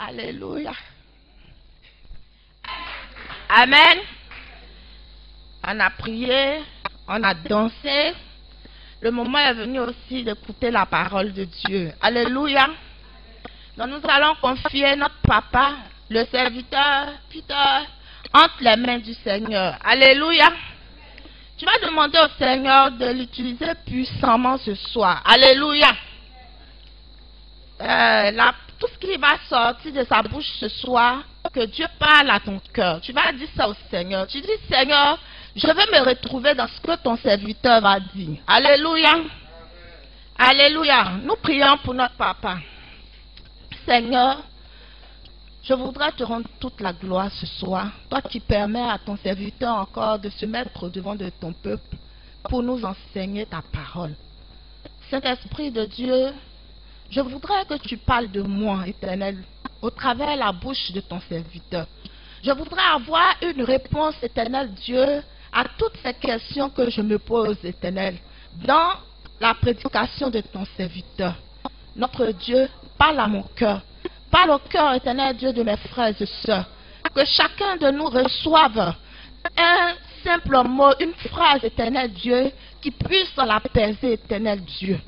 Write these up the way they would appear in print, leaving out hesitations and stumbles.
Alléluia. Amen. On a prié, on a dansé. le moment est venu aussi d'écouter la parole de Dieu. Alléluia. Donc nous allons confier notre papa, le serviteur Peter, entre les mains du Seigneur. Alléluia. Tu vas demander au Seigneur de l'utiliser puissamment ce soir. Alléluia. Tout ce qui va sortir de sa bouche ce soir, que Dieu parle à ton cœur. Tu vas dire ça au Seigneur. Tu dis, Seigneur, je veux me retrouver dans ce que ton serviteur va dire. Alléluia. Alléluia. Nous prions pour notre papa. Seigneur, je voudrais te rendre toute la gloire ce soir. Toi qui permets à ton serviteur encore de se mettre au devant de ton peuple pour nous enseigner ta parole. Saint-Esprit de Dieu, je voudrais que tu parles de moi, Éternel, au travers de la bouche de ton serviteur. Je voudrais avoir une réponse, Éternel Dieu, à toutes ces questions que je me pose, Éternel, dans la prédication de ton serviteur. Notre Dieu, parle à mon cœur. Parle au cœur, Éternel Dieu, de mes frères et sœurs. Que chacun de nous reçoive un simple mot, une phrase, Éternel Dieu, qui puisse l'apaiser, Éternel Dieu.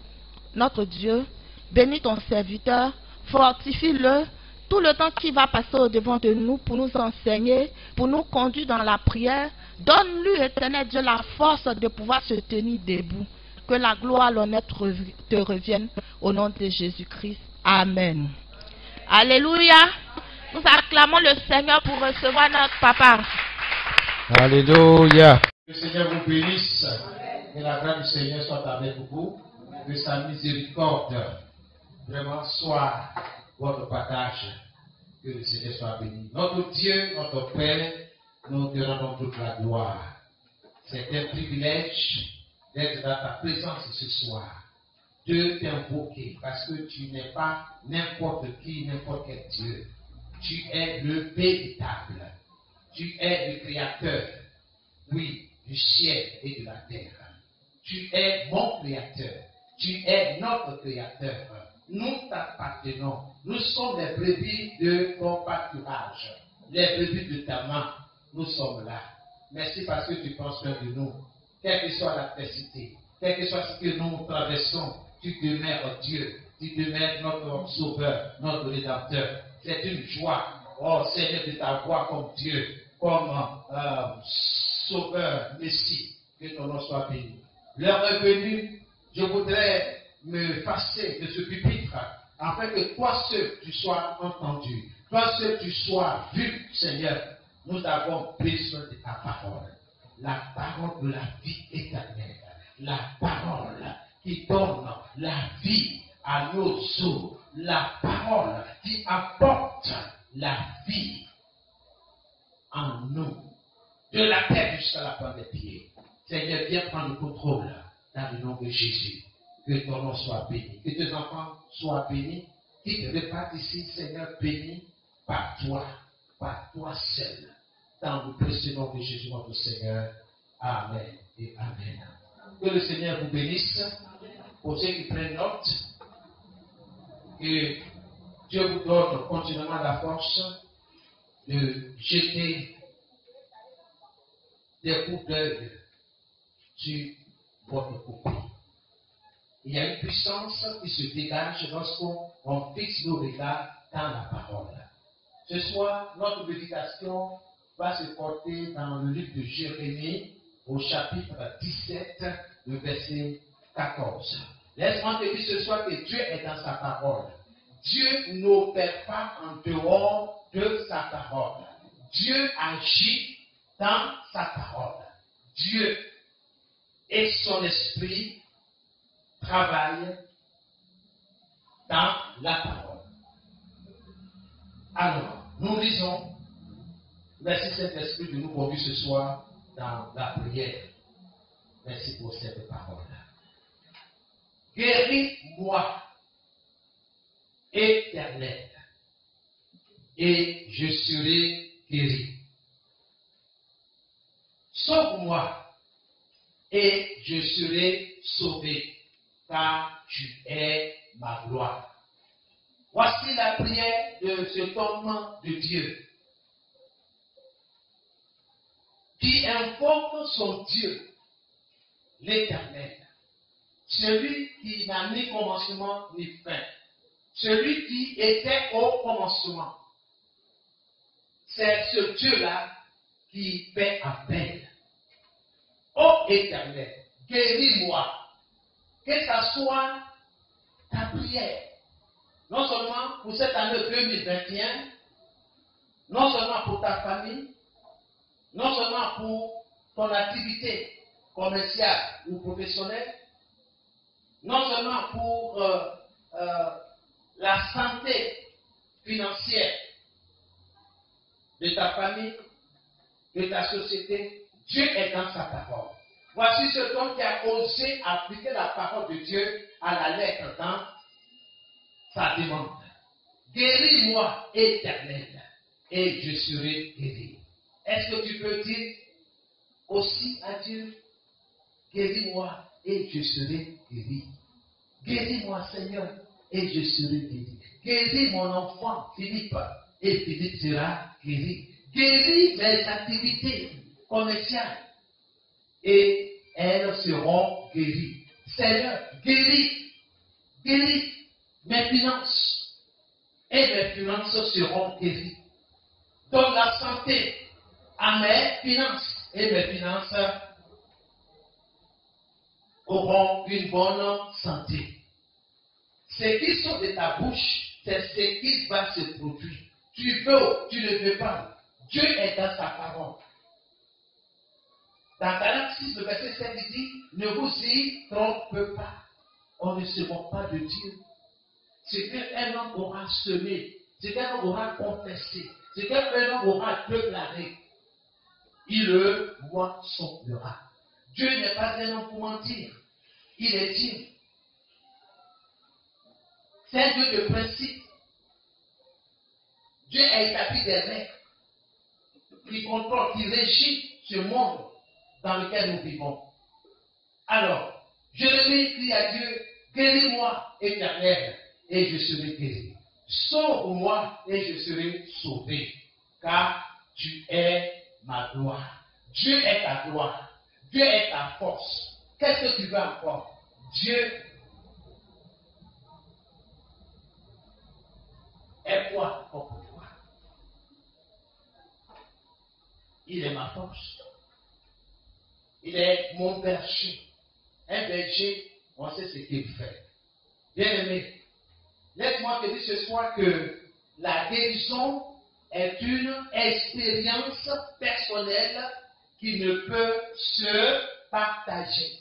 Notre Dieu, bénis ton serviteur, fortifie-le tout le temps qu'il va passer au devant de nous pour nous enseigner, pour nous conduire dans la prière. Donne-lui, Éternel Dieu, la force de pouvoir se tenir debout. Que la gloire, l'honneur te reviennent au nom de Jésus-Christ. Amen. Alléluia. Nous acclamons le Seigneur pour recevoir notre papa. Alléluia. Que le Seigneur vous bénisse. Que la grâce du Seigneur soit avec vous. Que sa miséricorde vraiment soit votre partage. Que le Seigneur soit béni. Notre Dieu, notre Père, nous te rendons toute la gloire. C'est un privilège d'être dans ta présence ce soir. De t'invoquer parce que tu n'es pas n'importe qui, n'importe quel Dieu. Tu es le véritable. Tu es le créateur, oui, du ciel et de la terre. Tu es mon créateur. Tu es notre créateur. Nous t'appartenons. Nous sommes les brebis de ton pâturage. Les brebis de ta main. Nous sommes là. Merci parce que tu prends soin de nous. Quelle que soit l'adversité, quel que soit ce que nous traversons, tu demeures Dieu. Tu demeures notre sauveur, notre rédempteur. C'est une joie, oh Seigneur, de t'avoir comme Dieu, comme sauveur, Messie. Que ton nom soit béni. L'heure est venue, je voudrais me passer de ce pupitre, afin que toi seul tu sois entendu, toi seul tu sois vu, Seigneur. Nous avons besoin de ta parole. La parole de la vie éternelle. La parole qui donne la vie à nos os. La parole qui apporte la vie en nous. De la tête jusqu'à la pointe des pieds. Seigneur, viens prendre le contrôle dans le nom de Jésus. Que ton nom soit béni. Que tes enfants soient bénis. Qu'ils repartent ici, Seigneur, bénis par toi seul. Dans le précieux nom de Jésus, notre Seigneur. Amen et Amen. Que le Seigneur vous bénisse. Pour ceux qui prennent note, que Dieu vous donne continuellement la force de jeter des coups d'œil sur votre copie. Il y a une puissance qui se dégage lorsqu'on fixe nos regards dans la parole. Ce soir, notre méditation va se porter dans le livre de Jérémie, au chapitre 17, le verset 14. Laisse-moi te dire ce soir que Dieu est dans sa parole. Dieu n'opère pas en dehors de sa parole. Dieu agit dans sa parole. Dieu et son esprit travaillent dans la parole. Alors, nous lisons. Merci Saint-Esprit de nous conduire ce soir dans la prière. Merci pour cette parole. Guéris-moi, Éternel, et je serai guéri. Sauve-moi, et je serai sauvé, car tu es ma gloire. Voici la prière de cet homme de Dieu, qui invoque son Dieu, l'Éternel, celui qui n'a ni commencement ni fin, celui qui était au commencement. C'est ce Dieu-là qui fait appel. Ô Éternel, guéris-moi. Que ça soit ta prière. Non seulement pour cette année 2021, non seulement pour ta famille, non seulement pour ton activité commerciale ou professionnelle, non seulement pour la santé financière de ta famille, de ta société. Dieu est dans sa parole. Voici cet homme qui a osé appliquer la parole de Dieu à la lettre dans sa demande. Guéris-moi, Éternel, et je serai guéri. Est-ce que tu peux dire aussi à Dieu, guéris-moi et je serai guéri. Guéris-moi, Seigneur, et je serai guéri. Guéris mon enfant, Philippe, et Philippe sera guéri. Guéris mes activités commerciales, et elles seront guéries. Seigneur, guéris mes finances, et mes finances seront guéries. Donne la santé à mes finances, et mes finances auront une bonne santé. Ce qui sort de ta bouche, c'est ce qui va se produire. Tu veux, tu ne veux pas. Dieu est dans sa parole. Dans Galates 6, le verset 7, il dit, ne vous y trompe pas. On ne se moque pas de Dieu. Ce qu'un homme aura semé, ce qu'un homme aura confessé, ce qu'un homme aura déclaré, il le moissonnera. Dieu n'est pas un homme pour mentir. Il est digne. C'est un Dieu de principe. Dieu a établi des règles qui contrôlent, qui régissent ce monde dans lequel nous vivons. Alors, Jérémie crie à Dieu, guéris-moi, Éternel, et je serai guéri. Sauve-moi et je serai sauvé, car tu es ma gloire. Dieu est ta gloire. Dieu est ta force. Qu'est-ce que tu veux encore? Dieu est quoi pour toi? Il est ma force. Il est mon berger. Un berger, on sait ce qu'il fait. Bien-aimé, laisse-moi te dire ce soir que la guérison est une expérience personnelle qui ne peut se partager.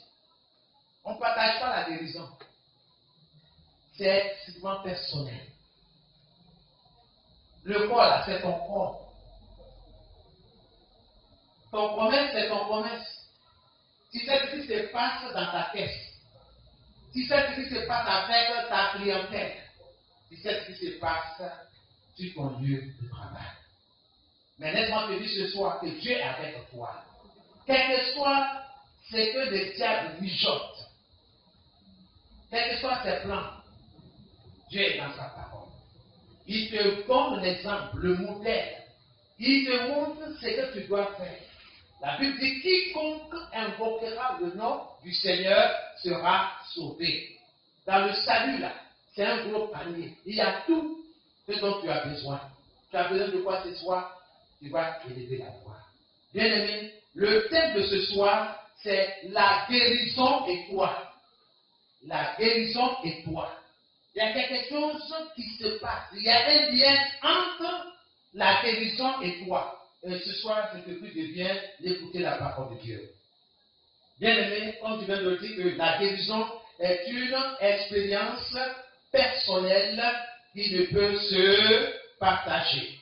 On ne partage pas la guérison. C'est strictement personnel. Le corps, là, c'est ton corps. Ton commerce, c'est ton commerce. Si c'est ce qui se passe dans ta caisse, si c'est ce qui se passe avec ta clientèle, si c'est ce qui se passe sur ton lieu de travail. Mais laisse-moi te dire ce soir que Dieu est avec toi. Quel que soit ce que le diable mijote, quel que soit ses plans, Dieu est dans sa parole. Il te donne l'exemple, le modèle. Il te montre ce que tu dois faire. La Bible dit, quiconque invoquera le nom du Seigneur sera sauvé. Dans le salut, là, c'est un gros panier. Il y a tout ce dont tu as besoin. Tu as besoin de quoi ce soir? Tu vas élever la voix. Bien-aimé, le thème de ce soir, c'est la guérison et toi. La guérison et toi. Il y a quelque chose qui se passe. Il y a un lien entre la guérison et toi. Et ce soir, c'est que tu deviens d'écouter la parole de Dieu. Bien-aimé, comme tu viens de le dire, que la guérison est une expérience personnelle qui ne peut se partager.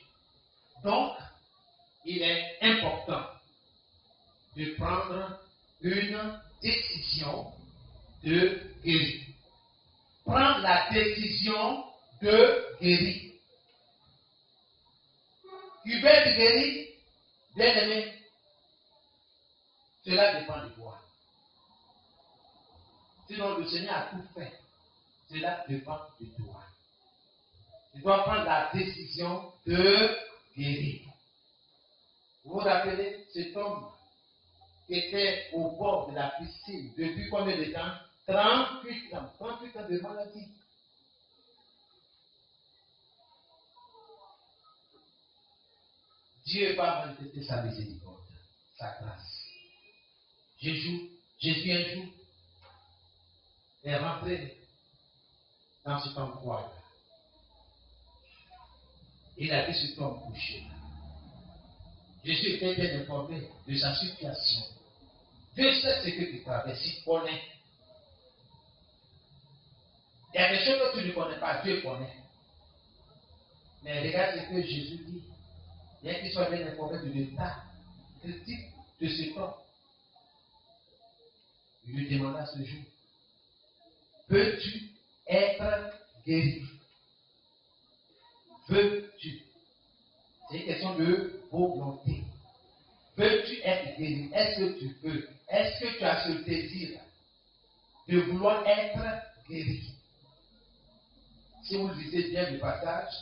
Donc, il est important de prendre une décision de guérir. Prendre la décision de guérir. Tu veux être guéri, bien-aimé, cela dépend de toi. Sinon, le Seigneur a tout fait. Cela dépend de toi. Tu dois prendre la décision de guérir. Vous vous rappelez cet homme qui était au bord de la piscine depuis combien de temps? 38 ans de maladie. Dieu va manifester sa miséricorde, sa grâce. Jésus un jour est rentré dans cet endroit. Il a vu cet homme couché. Jésus était bien informé de sa situation. Dieu sait ce que tu traverses, il connaît. Il y a des choses que tu ne connais pas, Dieu connaît. Mais regarde ce que Jésus dit. Bien qu'il soit bien informé de l'état critique de cet homme. Il lui demanda ce jour, peux-tu être guéri? Veux-tu? C'est une question de volonté. Veux-tu être guéri? Est-ce que tu veux? Est-ce que tu as ce désir de vouloir être guéri? Si vous lisez bien le passage,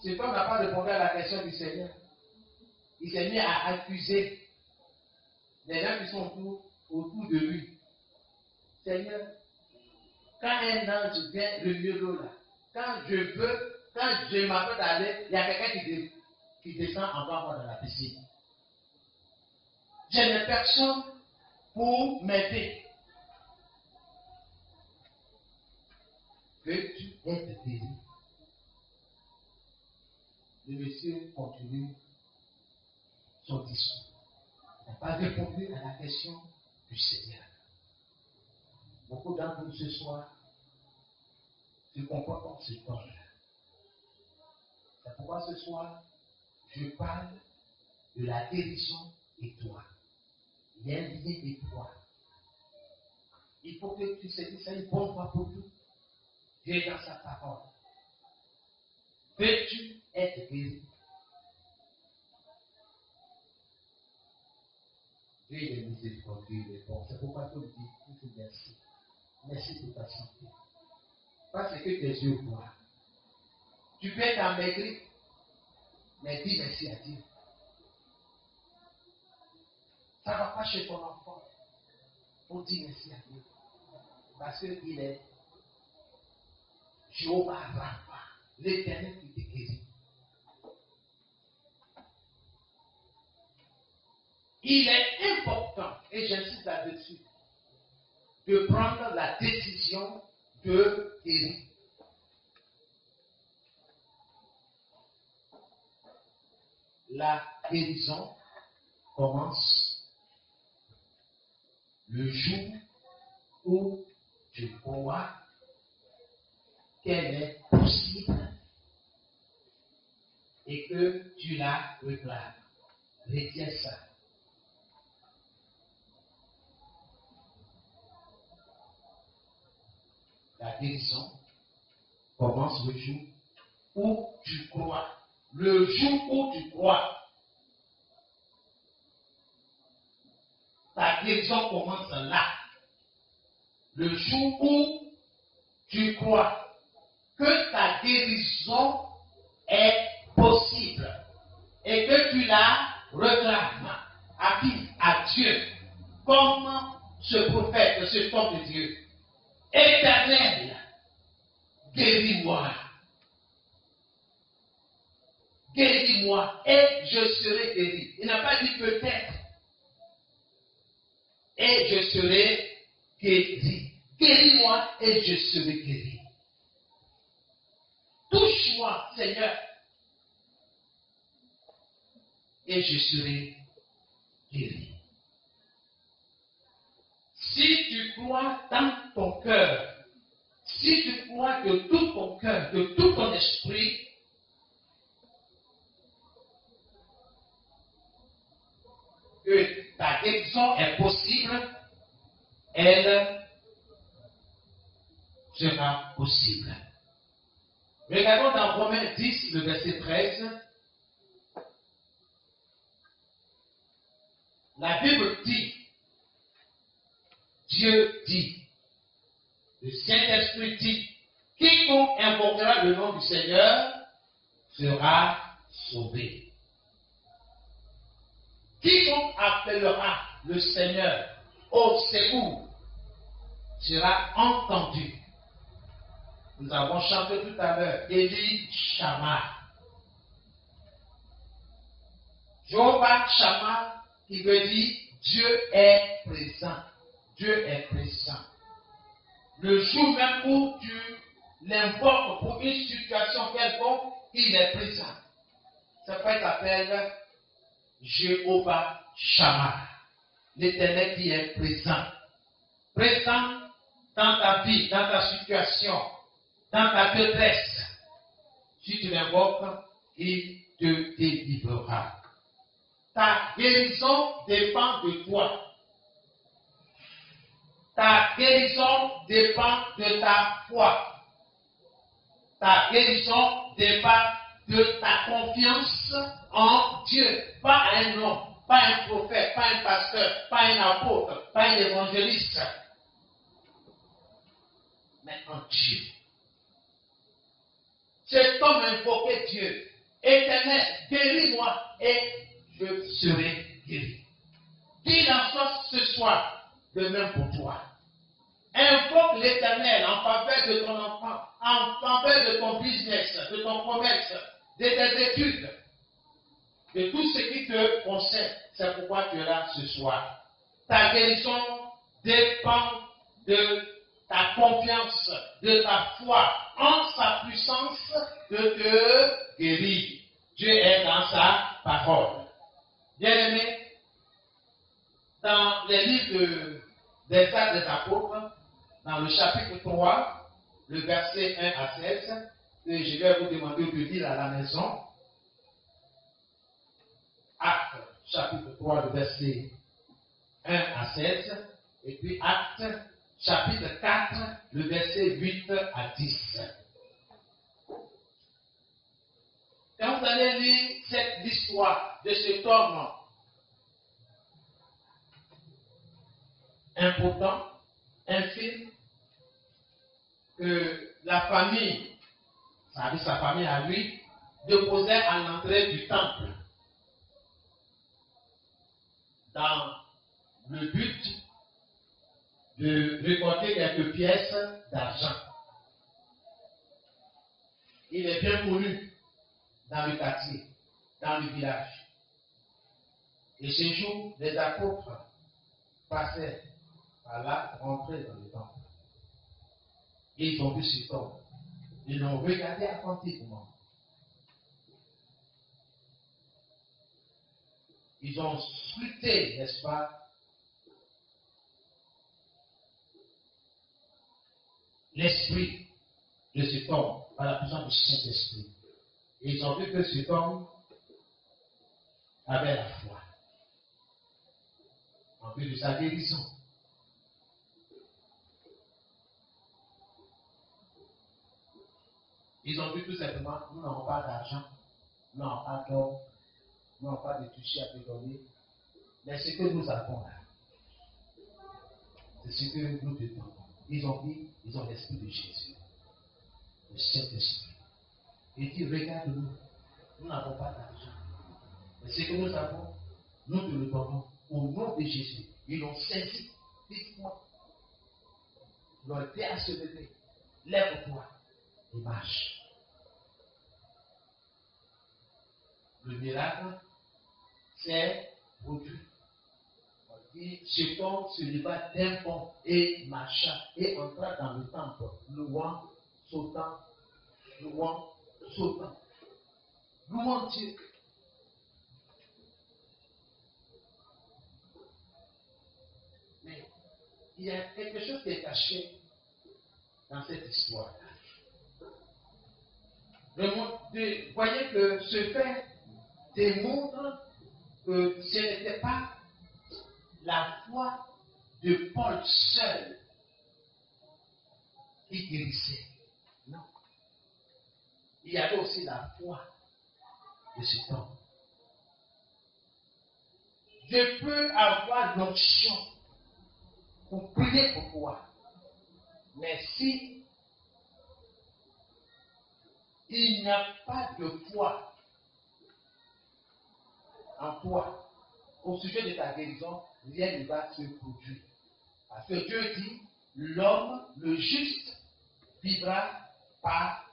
cet homme n'a pas répondu à la question du Seigneur. Il s'est mis à accuser les gens qui sont autour de lui. Seigneur, quand un ange vient le mieux là, quand je m'apprête à aller, il y a quelqu'un qui descend en bas moi dans la piscine. Je n'ai personne pour m'aider. Veux-tu être guéri? Le monsieur continue son discours. Il n'a pas répondu à la question du Seigneur. Beaucoup d'entre nous ce soir se comportent comme ce homme-là. C'est pourquoi ce soir, je parle de la guérison étroite. Il y a un lien étroit. Il faut que tu sais que c'est une bonne fois pour tout. Dieu est dans sa parole. Veux-tu être guéri? Dieu est miséricordieux, il est bon. C'est pourquoi je dis toujours merci. Merci pour ta santé. Parce que tes yeux voient. Tu peux être amaigri, mais dis merci à Dieu. Ça ne va pas chez ton enfant. Il faut dire merci à Dieu. Parce qu'il est Jéhovah Rapha, l'Éternel qui te guérit. Il est important, et j'insiste là-dessus, de prendre la décision de guérir. La guérison commence le jour où tu crois qu'elle est possible et que tu la réclames. Retiens ça. La guérison commence le jour où tu crois. Le jour où tu crois. Ta guérison commence là. Le jour où tu crois que ta guérison est possible et que tu la réclames. À qui? À Dieu. Comme ce prophète, ce homme de Dieu. Éternel, guéris-moi. Guéris-moi et je serai guéri. Il n'a pas dit peut-être. Et je serai guéri. Guéris-moi et je serai guéri. Touche-moi, Seigneur, et je serai guéri. Si tu crois dans ton cœur, si tu crois de tout ton cœur, de tout ton esprit, que ta guérison est possible, elle sera possible. Regardons dans Romains 10, le verset 13. La Bible dit, Dieu dit, le Saint-Esprit dit, quiconque invoquera le nom du Seigneur sera sauvé. Quiconque appellera le Seigneur au secours sera entendu. Nous avons chanté tout à l'heure, Eli Shammah. Jehovah Shammah, qui veut dire Dieu est présent. Dieu est présent. Le jour même où tu l'invoques pour une situation quelconque, il est présent. C'est pourquoi il s'appelle Jéhovah Shammah. L'Éternel qui est présent. Présent dans ta vie, dans ta situation, dans ta détresse. Si tu l'invoques, il te délivrera. Ta guérison dépend de toi. Ta guérison dépend de ta foi. Ta guérison dépend de ta confiance en Dieu. Pas un homme, pas un prophète, pas un pasteur, pas un apôtre, pas un évangéliste. Mais en Dieu. C'est comme invoquer Dieu. Éternel, guéris-moi et je serai guéri. Qu'il en soit ce soir, de même pour toi. Invoque l'Éternel en faveur de ton enfant, en faveur de ton business, de ton commerce, de tes études, de tout ce qui te concerne. C'est pourquoi tu es là ce soir. Ta guérison dépend de ta confiance, de ta foi en sa puissance de te guérir. Dieu est dans sa parole. Bien-aimés, dans les livres des Actes des Apôtres, dans le chapitre 3, le verset 1 à 16, que je vais vous demander de lire à la maison. Actes, chapitre 3, le verset 1 à 16, et puis Actes, chapitre 4, le verset 8 à 10. Quand vous allez lire cette histoire de cet homme important, infime, que la famille, ça veut dire sa famille à lui, déposait à l'entrée du temple dans le but de récolter quelques pièces d'argent. Il est bien connu dans le quartier, dans le village. Et ce jour, les apôtres passaient par là, rentraient dans le temple. Et ils ont vu cet homme. Ils l'ont regardé attentivement. Ils ont scruté, n'est-ce pas, l'esprit de cet homme par la puissance du Saint-Esprit. Et ils ont vu que cet homme avait la foi en vue de sa guérison. Ils ont vu tout simplement, nous n'avons pas d'argent, nous n'avons pas d'or, nous n'avons pas de toucher à te donner, mais ce que nous avons là, c'est ce que nous te donnons. Ils ont dit, ils ont l'esprit de Jésus, le Saint-Esprit. Il dit, regarde-nous, nous n'avons pas d'argent, mais ce que nous avons, nous te le donnons au nom de Jésus. Ils l'ont saisi, dites-moi, ils l'ont dit à se lever, lève-toi et marche. Le miracle, c'est produit. On dit, cet homme se leva d'un bond et marcha et entra dans le temple, louant, sautant, louant, sautant. Louant Dieu. Mais il y a quelque chose qui est caché dans cette histoire. Vous voyez que ce fait démontre que ce n'était pas la foi de Paul seul qui guérissait. Non. Il y avait aussi la foi de cet homme. Je peux avoir l'option pour prier pour toi, mais si il n'y a pas de foi en toi au sujet de ta guérison, rien ne va se produire. Parce que Dieu dit, l'homme, le juste, vivra par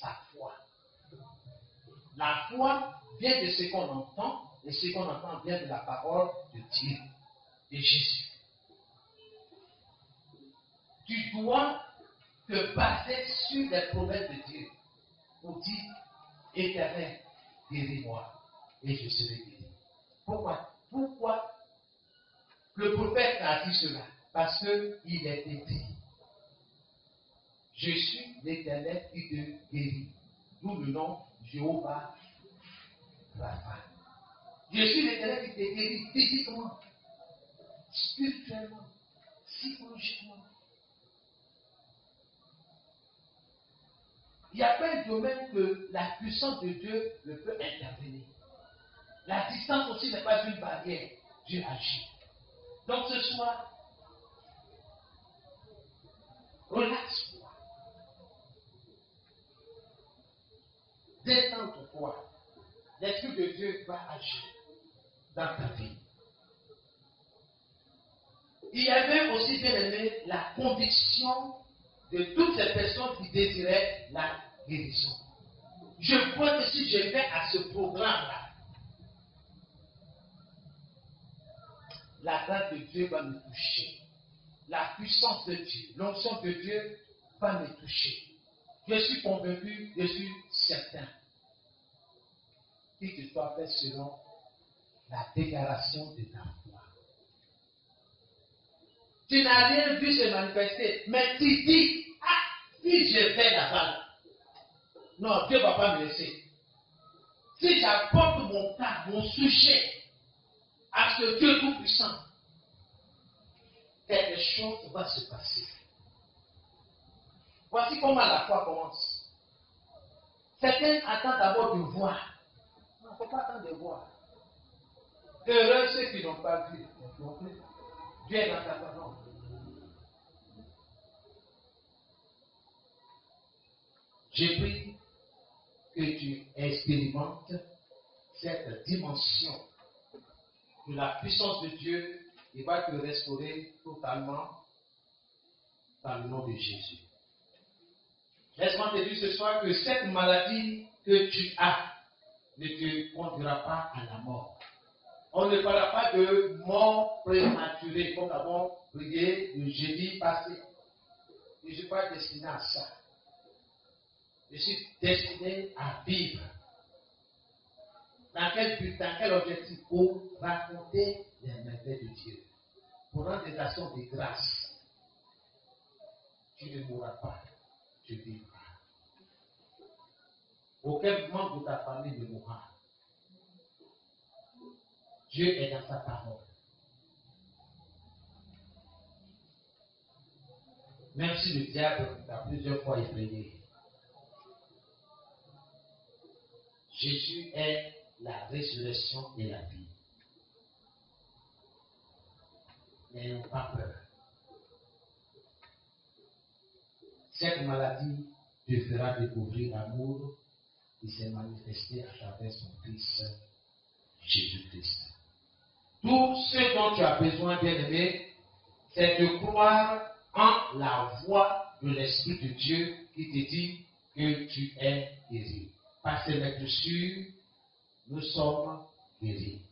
sa foi. La foi vient de ce qu'on entend, et ce qu'on entend vient de la parole de Dieu, de Jésus. Tu dois te baser sur les promesses de Dieu pour dire, Éternel, guéris-moi et je serai guéri. Pourquoi le prophète a dit cela? Parce qu'il est dit, je suis l'Éternel qui te guérit. D'où le nom Jéhovah Rapha. Je suis l'Éternel qui te guérit physiquement, spirituellement, psychologiquement. Il n'y a pas un domaine que la puissance de Dieu ne peut intervenir. La distance aussi n'est pas une barrière. Dieu agit. Donc ce soir, relaxe-toi. Détends-toi. L'Esprit de Dieu va agir dans ta vie. Il y avait aussi, bien aimé, la conviction de toutes ces personnes qui désiraient la guérison. Je crois que si je vais à ce programme-là, la grâce de Dieu va me toucher. La puissance de Dieu, l'onction de Dieu va me toucher. Je suis convaincu, je suis certain qu'il te soit fait selon la déclaration de ta foi. Tu n'as rien vu se manifester, mais tu dis, si je vais là-bas, non, Dieu ne va pas me laisser. Si j'apporte mon cas, mon sujet à ce Dieu tout-puissant, quelque chose va se passer. Voici comment la foi commence. Certains attendent d'abord de voir. Non, il ne faut pas attendre de voir. Heureux ceux qui n'ont pas vu. Dieu est dans ta parole. J'ai pris que tu expérimentes cette dimension de la puissance de Dieu qui va te restaurer totalement dans le nom de Jésus. Laisse-moi te dire ce soir que cette maladie que tu as ne te conduira pas à la mort. On ne parlera pas de mort prématurée comme nous avons prié le jeudi passé. Je ne suis pas destiné à ça. Je suis destiné à vivre. Dans quel but, dans quel objectif? Pour raconter les merveilles de Dieu. Pour rendre des actions de grâce. Tu ne mourras pas. Tu vivras. Aucun membre de ta famille ne mourra. Dieu est dans sa parole. Même si le diable t'a plusieurs fois effrayé, Jésus est la résurrection et la vie. N'ayons pas peur. Cette maladie te fera découvrir l'amour qui s'est manifesté à travers son Fils, Jésus-Christ. Tout ce dont tu as besoin, bien-aimé, c'est de croire en la voix de l'Esprit de Dieu qui te dit que tu es guéri. Parce que mes blessures, nous sommes guéris.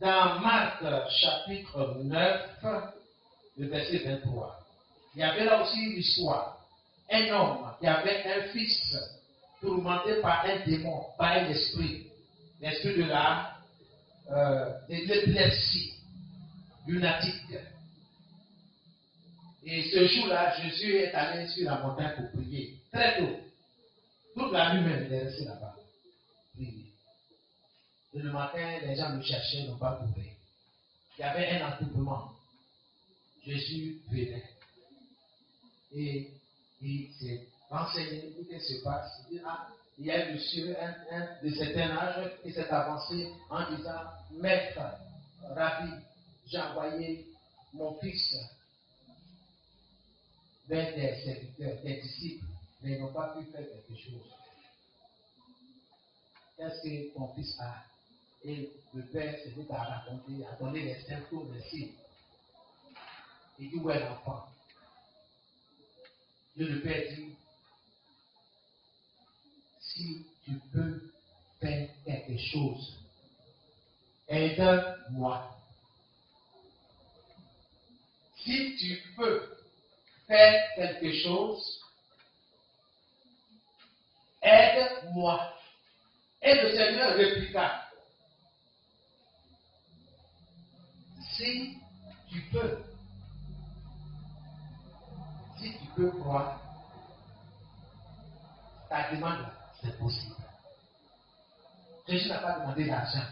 Dans Marc chapitre 9, le verset 23, il y avait là aussi une histoire. Un homme qui avait un fils tourmenté par un démon, par un esprit, l'esprit de l'épilepsie lunatique. Et ce jour-là, Jésus est allé sur la montagne pour prier, très tôt. Toute la nuit même, il est resté là-bas, prier. Et le matin, les gens le cherchaient, n'ont pas trouvé. Il y avait un attroupement. Jésus venait. Et il s'est renseigné, qu'est-ce qui se passe? Il dit, il y a un monsieur, un de certain âge, qui s'est avancé en disant, Maître, Rabbi, j'ai envoyé mon fils vers des serviteurs, des disciples, mais ils n'ont pas pu faire quelque chose. Qu'est-ce que ton fils a? Et le père s'est dit à raconter, à donner les symptômes, les signes. Il dit, où est l'enfant? Dieu le Père dit, si tu peux faire quelque chose, aide-moi. Si tu peux faire quelque chose, aide-moi. Et le Seigneur répliqua, si tu peux croire, ta demande, c'est possible. Jésus n'a pas demandé l'argent.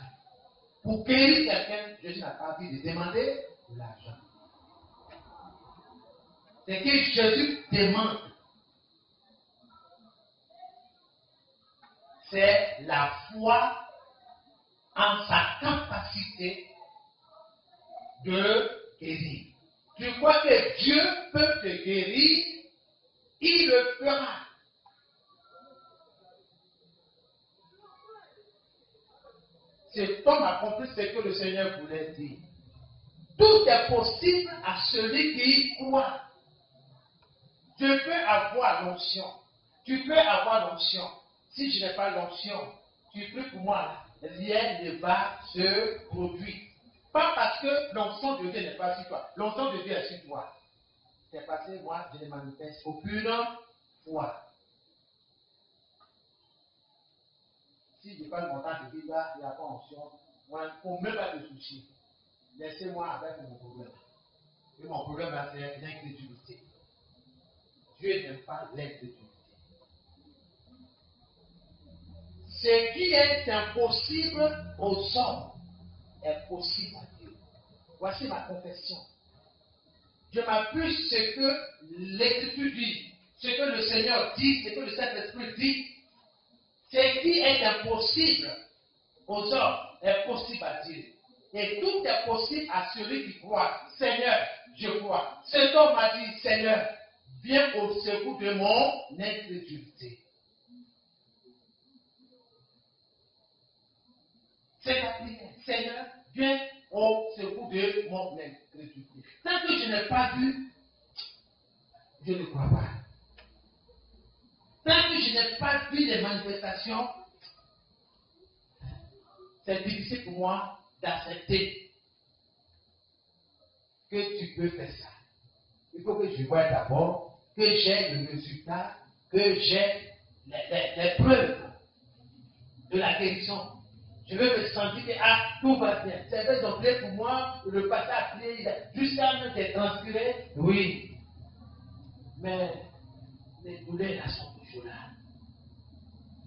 Pour guérir quelqu'un, Jésus n'a pas dit de demander l'argent. C'est que Jésus demande. C'est la foi en sa capacité de guérir. Tu crois que Dieu peut te guérir, il le fera. Cet homme a compris ce que le Seigneur voulait dire. Tout est possible à celui qui croit. Tu peux avoir l'onction. Tu peux avoir l'onction. Si je n'ai pas l'onction, tu pries pour moi, rien ne va se produire. Pas parce que l'onction de Dieu n'est pas sur toi. L'onction de Dieu est sur toi. C'est parce que moi, je ne manifeste aucune foi. Si je parle mon temps de vivre, il n'y a pas onction. Moi, il ne faut même pas de soucis. Laissez-moi avec mon problème. Et mon problème, c'est l'incrédulité. Dieu n'aime pas l'incrédulité. Ce qui est impossible aux hommes est possible à Dieu. Voici ma confession. Je m'appuie sur ce que l'Écriture dit, ce que le Seigneur dit, ce que le Saint-Esprit dit. Ce qui est impossible aux hommes est possible à Dieu. Et tout est possible à celui qui croit. Seigneur, je crois. Cet homme a dit, Seigneur, viens au secours de mon incrédulité. C'est la prière. Seigneur, viens au secours de mon incrédulité. Tant que je n'ai pas vu, je ne crois pas. Tant que je n'ai pas vu les manifestations, c'est difficile pour moi d'accepter que tu peux faire ça. Il faut que je voie d'abord, que j'ai le résultat, que j'ai les preuves de la guérison. Je veux me sentir que tout va bien. C'est vrai, ils ont prié pour moi, le pasteur a prié, jusqu'à me être transféré. Oui. Mais les douleurs là sont toujours là.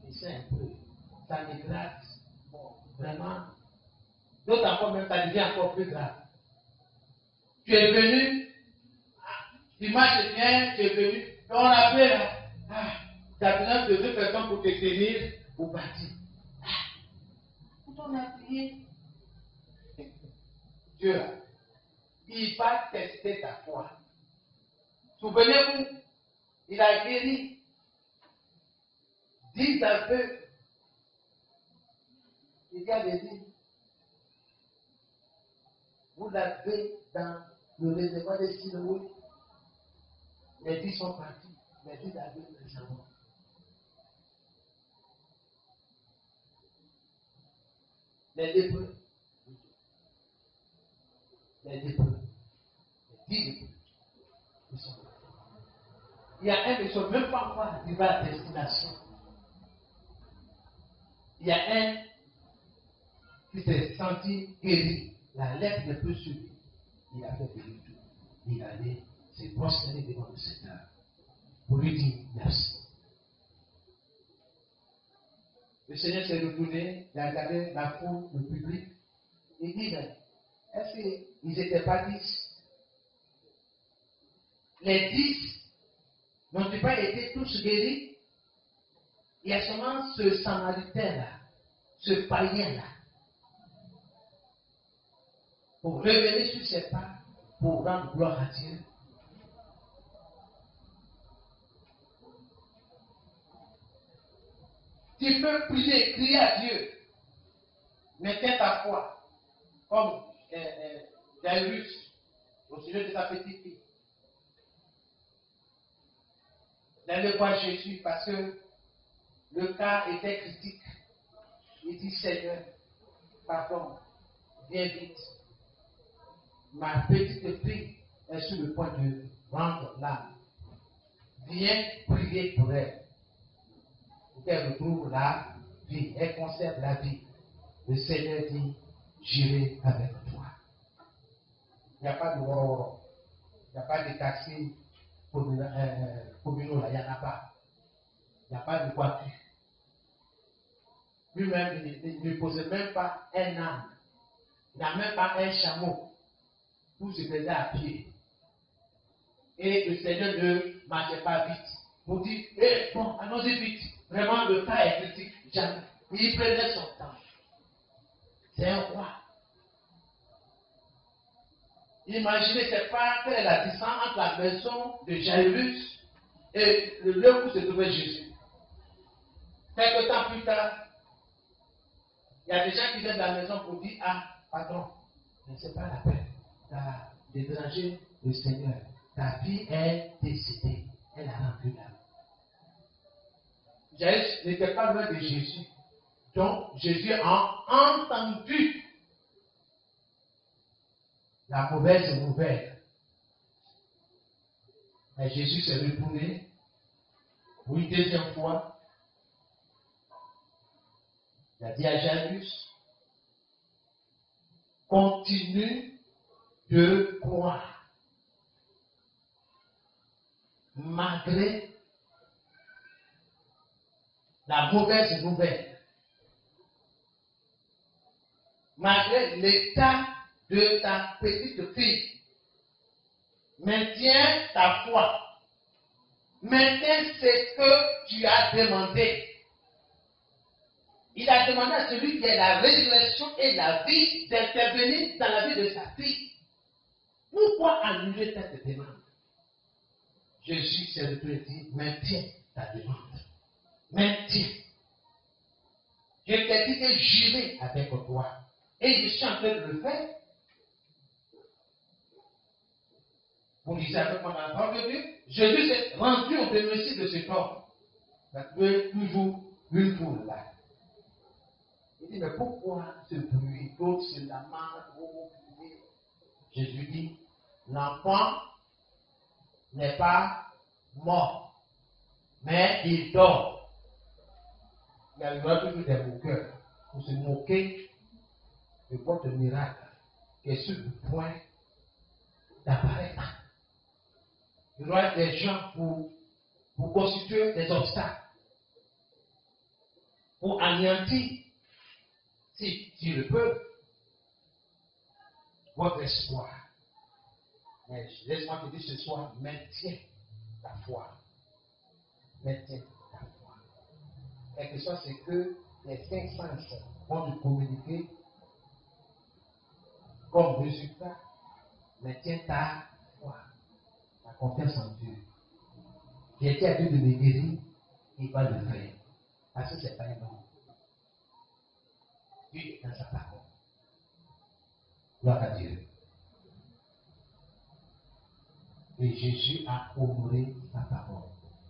Et c'est un peu, ça me glace. Bon, vraiment. D'autres encore, même, ça devient encore plus grave. Tu es venu, tu marches bien, tu es venu, on a fait là, tu as besoin de 2 personnes pour te tenir ou partir. Quand on a prié, Dieu là, il va tester ta foi. Souvenez-vous, il a guéri 10 aveugles. Il a dit, vous l'avez dans le réservoir de Siloé. Les 10 sont partis. Les 10 aveugles sont morts. Les lépreux. Les 10 lépreux. Ils sont morts. Il y a un qui ne sont même pas encore arrivé à la destination. Il y a un qui s'est senti guéri. La lettre n'est plus sur lui. Il a fait de tout. Il allait se prosterner devant le Seigneur pour lui dire merci. Le Seigneur s'est retourné, il a regardé la foule, le public. Il dit, est-ce qu'ils n'étaient pas 10? Les 10 n'ont-ils pas été tous guéris? Il y a seulement ce Samaritain-là, ce païen-là, pour revenir sur ses pas, pour rendre gloire à Dieu. Tu peux prier, crier à Dieu, mais tiens ta foi, comme Jairus. au sujet de sa petite fille. N'allez voir Jésus parce que le cas était critique. Il dit, Seigneur, pardon, viens vite. Ma petite fille est sur le point de rendre l'âme. Viens prier pour elle. Pour qu'elle retrouve la vie. Elle conserve la vie. Le Seigneur dit, j'irai avec toi. Il n'y a pas de woro. Il n'y a pas de taxi communaux là. Il n'y en a pas. Il n'y a pas de voiture. Lui-même, il ne possède même pas un âne. Il n'a même pas un chameau pour se faisait à pied. Et le Seigneur ne marchait pas vite. Pour dire, bon, allons-y vite. Vraiment, le cas est critique. Jamais. Il prenait son temps. C'est un roi. Imaginez, c'est pas quelle est la distance entre la maison de Jairus et le lieu où se trouvait Jésus. Quelque temps plus tard, il y a des gens qui viennent de la maison pour dire, ah, pardon, mais c'est pas la peine de déranger le Seigneur. Ta fille est décédée. Elle a rendu l'âme. Jairus n'était pas loin de Jésus. Donc, Jésus a entendu la mauvaise nouvelle. Et Jésus s'est retourné pour une deuxième fois. Il a dit à Jairus, continue de croire. Malgré la mauvaise nouvelle, malgré l'état de ta petite fille, maintiens ta foi. Maintiens ce que tu as demandé. Il a demandé à celui qui a la résurrection et la vie d'intervenir dans la vie de sa fille. Pourquoi annuler cette demande? Jésus s'est dit, maintiens ta demande. Maintiens. Je t'ai dit que j'irai avec toi. Et je suis en train de le faire. Vous lisez avec moi dans la parole de Dieu. Jésus s'est rendu au domicile de cet homme. Il y a toujours une foule là. Il dit, mais pourquoi ce bruit? D'autres se lamentent. Jésus dit, l'enfant n'est pas mort, mais il dort. Il y a toujours des moqueurs pour se moquer de votre miracle qui est sur le point d'apparaître. Il y aura des gens pour constituer des obstacles, pour anéantir, si le peut, votre espoir. Mais laisse-moi te dire ce soir, maintiens ta foi. Maintiens ta foi. Quelque chose, c'est que les 5 sens vont te communiquer comme résultat. Maintiens ta foi. Ta confiance en Dieu. J'ai été à Dieu de me guérir, il va le faire. Parce que ce n'est pas un homme. Dieu est dans sa parole. Gloire à Dieu. Et Jésus a honoré sa parole.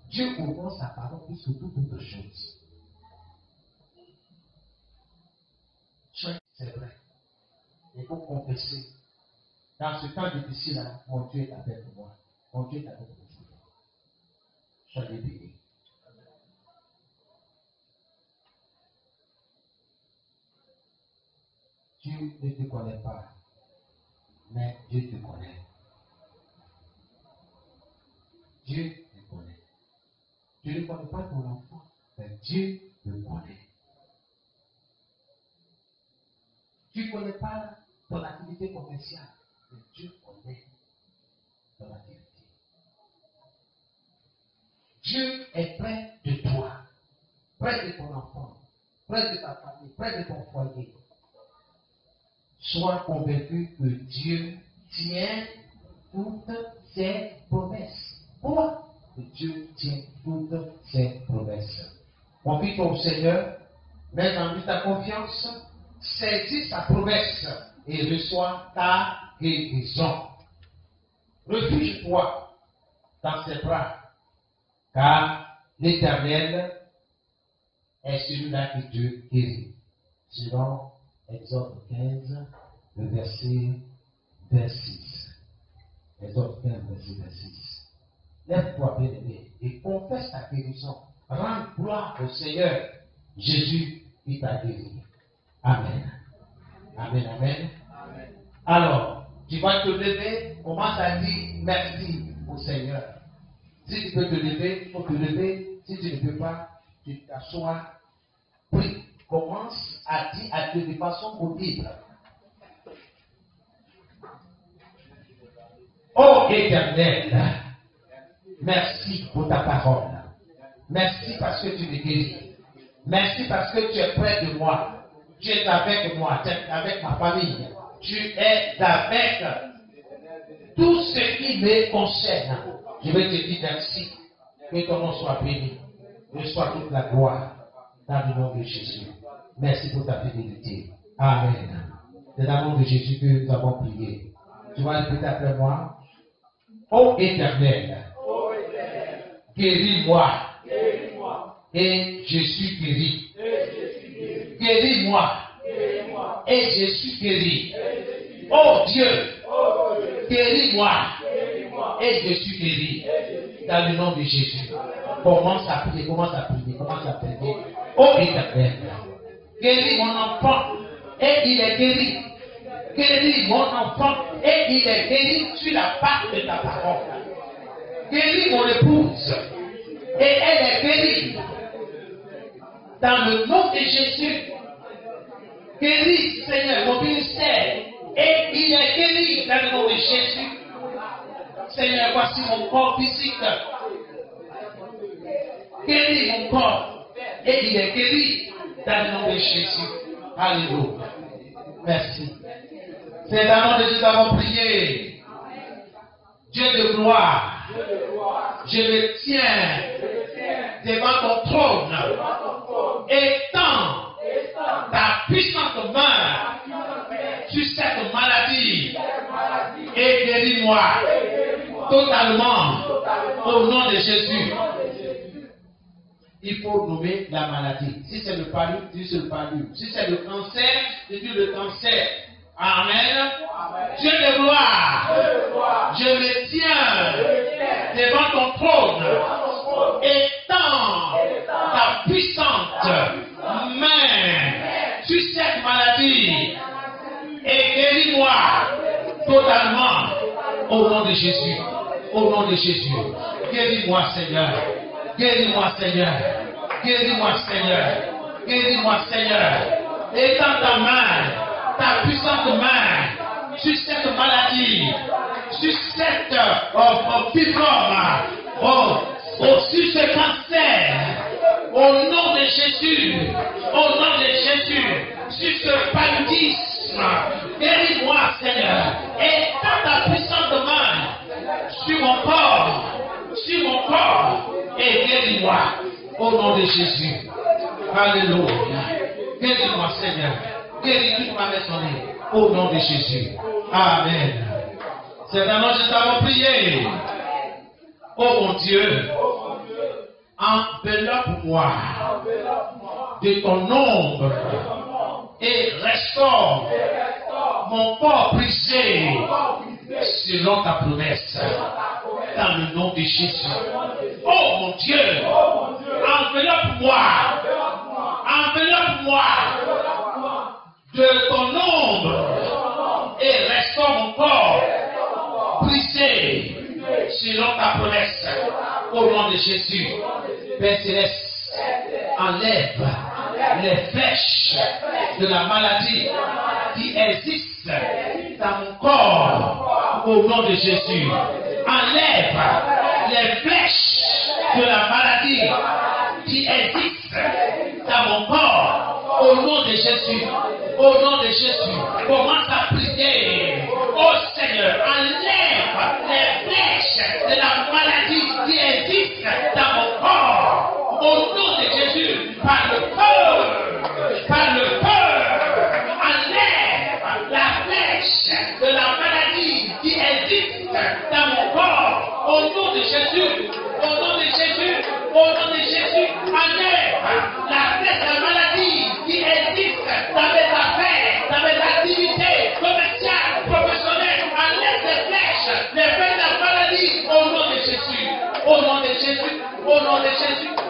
Dieu honore sa parole plus que toute autre chose. C'est vrai. Il faut confesser. Dans ce temps difficile, mon Dieu est avec moi. Mon Dieu est avec moi. Soyez bénis. Dieu ne te connaît pas, mais Dieu te connaît. Dieu te connaît. Tu ne connais pas ton enfant, mais Dieu le connaît. Tu ne connais pas ton activité commerciale, mais Dieu connaît ton activité. Dieu est près de toi, près de ton enfant, près de ta famille, près de ton foyer. Sois convaincu que Dieu tient toutes ses promesses. Pourquoi? Que Dieu tient toutes ses promesses. Confie-toi au Seigneur, mets en lui ta confiance, saisis sa promesse et reçois ta guérison. Refuge-toi dans ses bras, car l'Éternel est celui-là qui te guérit. Selon Exode 15, le verset 26. Exode 15, verset 26. Lève-toi, bien-aimé, et confesse ta guérison. Rends gloire au Seigneur. Jésus, il t'a guéri. Amen. Amen, amen. Alors, tu vas te lever, commence à dire merci au Seigneur. Si tu peux te lever, il faut te lever. Si tu ne peux pas, tu t'assois. Prie. Commence à dire à Dieu de façon audible. Ô Éternel, merci pour ta parole. Merci parce que tu me guéris. Merci parce que tu es près de moi. Tu es avec moi, tu es avec ma famille. Tu es avec tout ce qui me concerne. Je vais te dire merci. Que ton nom soit béni. Reçois toute la gloire dans le nom de Jésus. Merci pour ta fidélité. Amen. C'est dans le nom de Jésus que nous avons prié. Tu vas répéter après moi. Ô Éternel, guéris-moi. Et je suis guéri. Guéris-moi. Et je suis guéri. Oh Dieu, guéris-moi. Et je suis guéri. Dans le nom de Jésus. Commence à prier, commence à prier, commence à prier. Oh Éternel, guéris mon enfant. Et il est guéri. Guéris mon enfant. Et il est guéri sur la part de ta parole. Guéris mon épouse. Et elle est guérie. Dans le nom de Jésus. Guéris, Seigneur, mon ministère. Et il est guéri dans le nom de Jésus. Seigneur, voici mon corps physique. Guéris mon corps. Et il est guéri dans le nom de Jésus. Alléluia. Merci. C'est dans le nom de Jésus que nous avons prié. Dieu de gloire, je me tiens devant ton trône. Étends ta puissante main sur cette maladie et guéris-moi totalement au nom de Jésus. Il faut nommer la maladie. Si c'est le palud, dis le palud. Si c'est le cancer, dis le cancer. Amen. Dieu de gloire, je me tiens devant ton trône. Étends ta puissante main sur cette maladie et guéris-moi totalement au nom de Jésus. Au nom de Jésus. Guéris-moi, Seigneur. Guéris-moi, Seigneur. Guéris-moi, Seigneur. Guéris-moi, Seigneur. Étends ta main, ta puissante main sur cette maladie, sur cette fibrome, sur ce cancer, au nom de Jésus, au nom de Jésus, sur ce paludisme. Guéris-moi, Seigneur. Étends ta puissante main sur mon corps, et guéris-moi au nom de Jésus. Alléluia. Guéris-moi, Seigneur. Guéris toute ma maisonnée au nom de Jésus. Amen. C'est un nom que nous avons prié. Oh mon Dieu, enveloppe-moi de ton ombre et restaure mon corps brisé selon ta promesse. Dans le nom de Jésus. Oh mon Dieu, enveloppe-moi de ton ombre et restaure mon corps brisé selon ta promesse. Au nom de Jésus. Père Céleste, enlève les flèches de la maladie qui existent dans mon corps. Au nom de Jésus. Enlève les flèches de la maladie qui existent dans mon corps. Au nom de Jésus. Au nom de Jésus. Commence à prier. Oh Seigneur, enlève les flèches de la maladie qui existent dans mon corps. Au nom de Jésus. Par le feu. Par le feu. Enlève la flèche de la maladie qui existe dans mon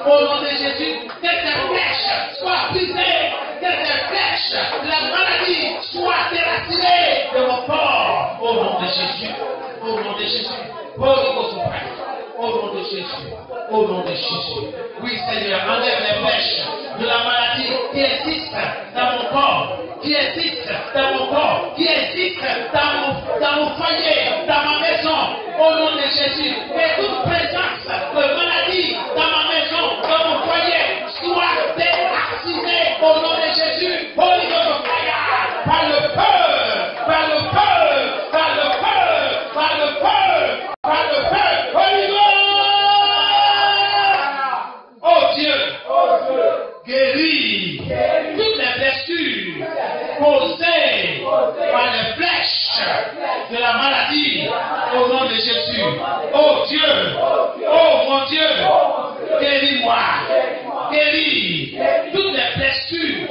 Au nom de Jésus, que tes flèches soient brisées, que tes flèches, la maladie soit déracinée de mon corps. Au nom de Jésus, au nom de Jésus, au nom de Jésus, au nom de Jésus. Oui, Seigneur, enlève les flèches de la maladie qui existe dans mon corps, qui existe dans mon corps, qui existe dans mon foyer, dans ma maison. Au nom de Jésus, que toute présence de maladie dans ma maison, dans mon foyer, soit déracinée au nom de Jésus. Holy Ghost fire, par le feu, par le feu, par le feu, par le feu, par le feu. Holy Ghost. Oh Dieu, guéris toutes les blessures causées par les flèches de la maladie au nom de Jésus. Oh Dieu, oh mon Dieu, guéris-moi, guéris toutes les blessures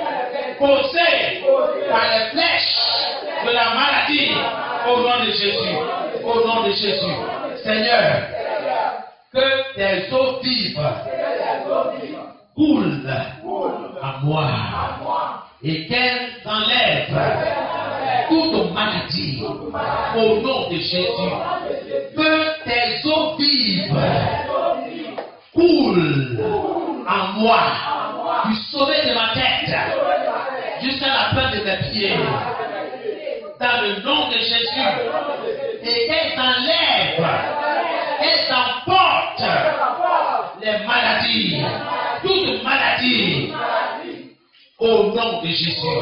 causées par les flèches de la maladie au nom de Jésus. Au nom de Jésus. Seigneur, que tes eaux vives coulent à moi et qu'elles enlèvent toute maladie au nom de Jésus. Que tes eaux vives coulent en moi du sommet de ma tête jusqu'à la pointe de mes pieds dans le nom de Jésus et qu'elles enlèvent, qu'elles emportent les maladies, toute maladie au nom de Jésus.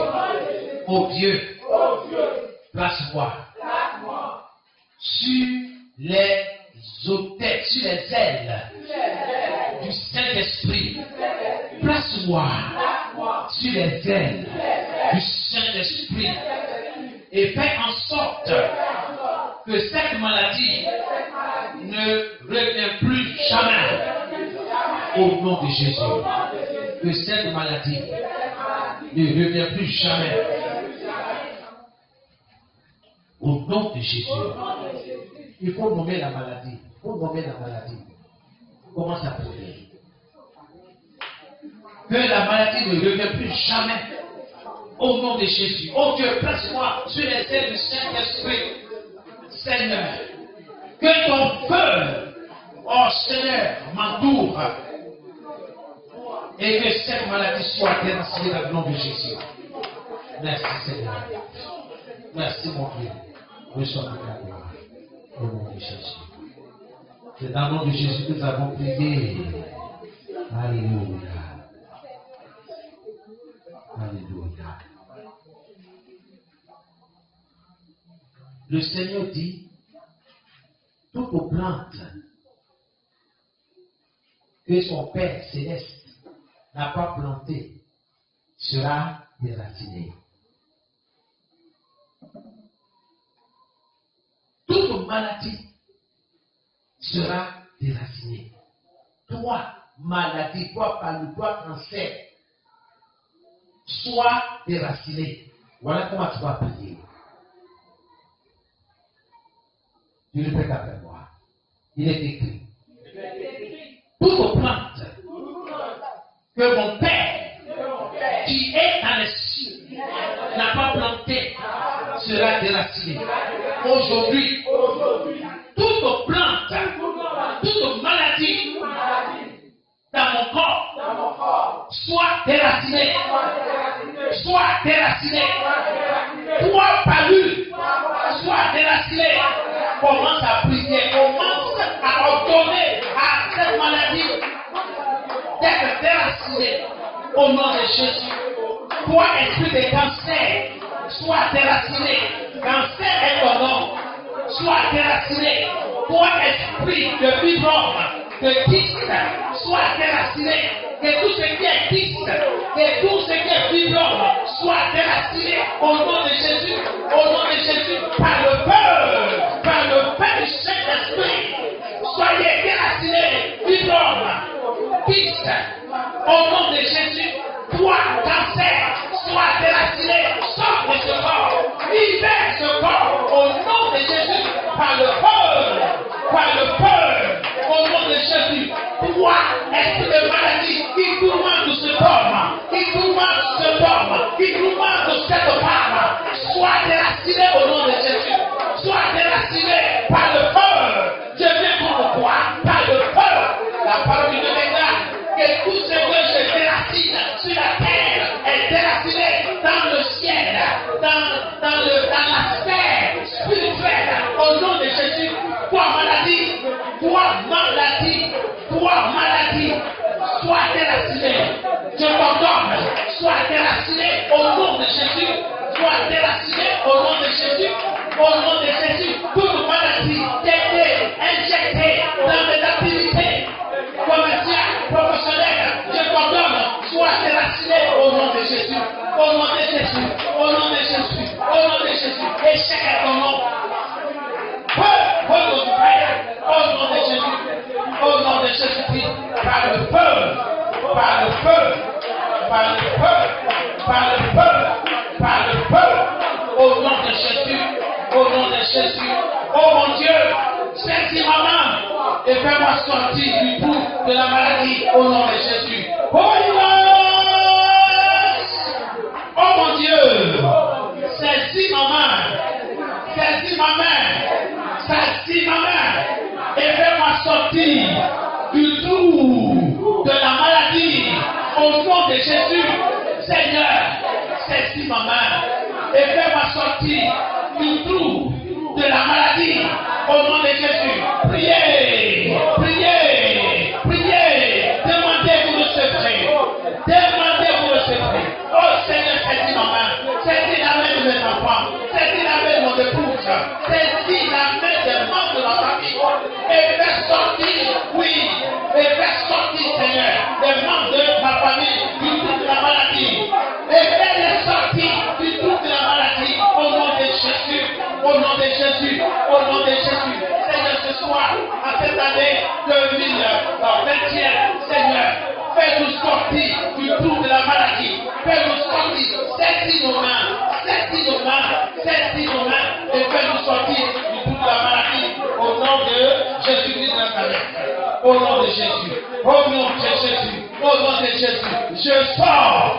Oh Dieu, place-moi sur les autels, sur les ailes du Saint-Esprit. Place-moi sur les ailes du Saint-Esprit et fais en sorte que cette maladie ne revient plus jamais au nom de Jésus. Que cette maladie ne revient plus jamais au nom de Jésus. Il faut nommer la maladie. Il faut nommer la maladie. Comment ça peut être? Que la maladie ne revient plus jamais au nom de Jésus. Oh Dieu, place-moi sur les ailes du Saint-Esprit. Seigneur, que ton feu, oh Seigneur, m'entoure et que cette maladie soit déracinée dans le nom de Jésus. Merci Seigneur. Merci mon Dieu. Reçois ta gloire au nom de Jésus. C'est dans le nom de Jésus que nous avons prié. Alléluia. Alléluia. Le Seigneur dit, toute plante que son Père céleste n'a pas plantée sera déracinée. Toute maladie sera déracinée. Toi, maladie, toi, palu, toi, cancer, sois déraciné. Voilà comment tu vas prier. Tu le fais après moi. Il est écrit. Toute plante que mon Père qui est dans les cieux n'a pas planté sera déracinée. Aujourd'hui, toute plante, toute maladie dans mon corps soit déracinée. Soit déraciné. Toi, palu, soit déraciné. Commence à prier. Commence à ordonner à cette maladie d'être déracinée. Au nom de Jésus. Toi, esprit de cancer, soit déraciné. Cancer est ton nom. Soit déraciné. Toi, esprit de fibrome, de kyste, soit déraciné. Que tout ce qui est kyste, que tout ce qui est fibrome soit déraciné au nom de Jésus, par le feu du Saint-Esprit. Soyez déracinés, fibrome, kyste, au nom de Jésus. Toi, cancer, sois déraciné, sors de ce corps, libère ce corps au nom de Jésus, par le feu, au nom de Jésus. Toi, esprit de maladie, toi maladie, sois déracinée. Je t'ordonne, sois déracinée au nom de Jésus. Sois déracinée au nom de Jésus. Au nom de Jésus, toute maladie qui a été injectée dans mes activités commerciales, professionnelles, je t'ordonne, sois déracinée au nom de Jésus. Au nom de Jésus, au nom de Jésus, au nom de Jésus. Échec à ton nom. Au nom de Jésus, au nom de Jésus-Christ, par le feu, par le feu, par le feu, par le feu, par le feu, au nom de Jésus, au nom de Jésus. Oh mon Dieu, saisis ma main et fais-moi sortir du bout de la maladie au nom de Jésus. Oh mon Dieu, saisis ma main, saisis ma main, saisis ma main et fais-moi sortir du trou de la maladie au nom de Jésus. Seigneur, saisis ma main et fais-moi sortir du trou de la maladie au nom de Jésus. Priez, priez, priez, demandez pour le secret, demandez pour le secret. Oh Seigneur, saisis ma main, saisis la main de mes enfants, saisis la main de mon épouse, saisis la main des membres de la famille et fais sortir, oui, et fais sortir, Seigneur, les membres de ma famille du trou de la maladie et fais-les sortir du trou de la maladie au nom de Jésus, au nom de Jésus, au nom de Jésus. Seigneur, ce soir, à cette année 2021, Seigneur, fais-nous sortir du trou de la maladie, fais-nous sortir, saisis nos mains, saisis nos mains, saisis nos mains et fais-nous sortir du trou de la maladie au nom de Jésus-Christ de Nazareth, au nom de Jésus, au nom de Jésus, au nom de Jésus. Je sors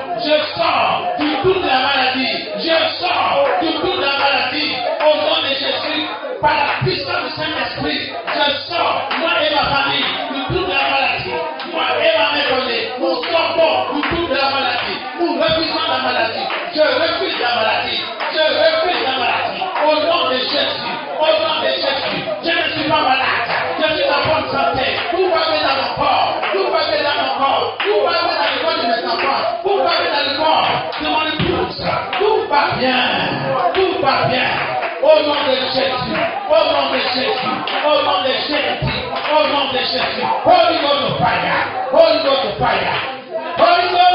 du trou de la maladie, je sors du trou de la maladie au nom de Jésus, par la puissance du Saint-Esprit. Je sors, moi et ma famille, du trou de la maladie. Moi et ma maisonnée, nous sortons du trou de la maladie. Nous refusons la maladie. Je refuse la maladie. Je refuse la maladie. Au nom de Jésus, au nom de Jésus. Je ne suis pas malade. Je suis en bonne santé. Tout va bien dans mon corps. Tout va bien dans mon corps. Tout va bien dans le corps de mes enfants. Tout va bien dans le corps de mon épouse. Tout va bien. Tout va bien. Au nom de Jésus, au nom de Jésus, au nom de Jésus, au nom de Jésus. Holy Ghost fire, Holy Ghost fire, Holy Ghost.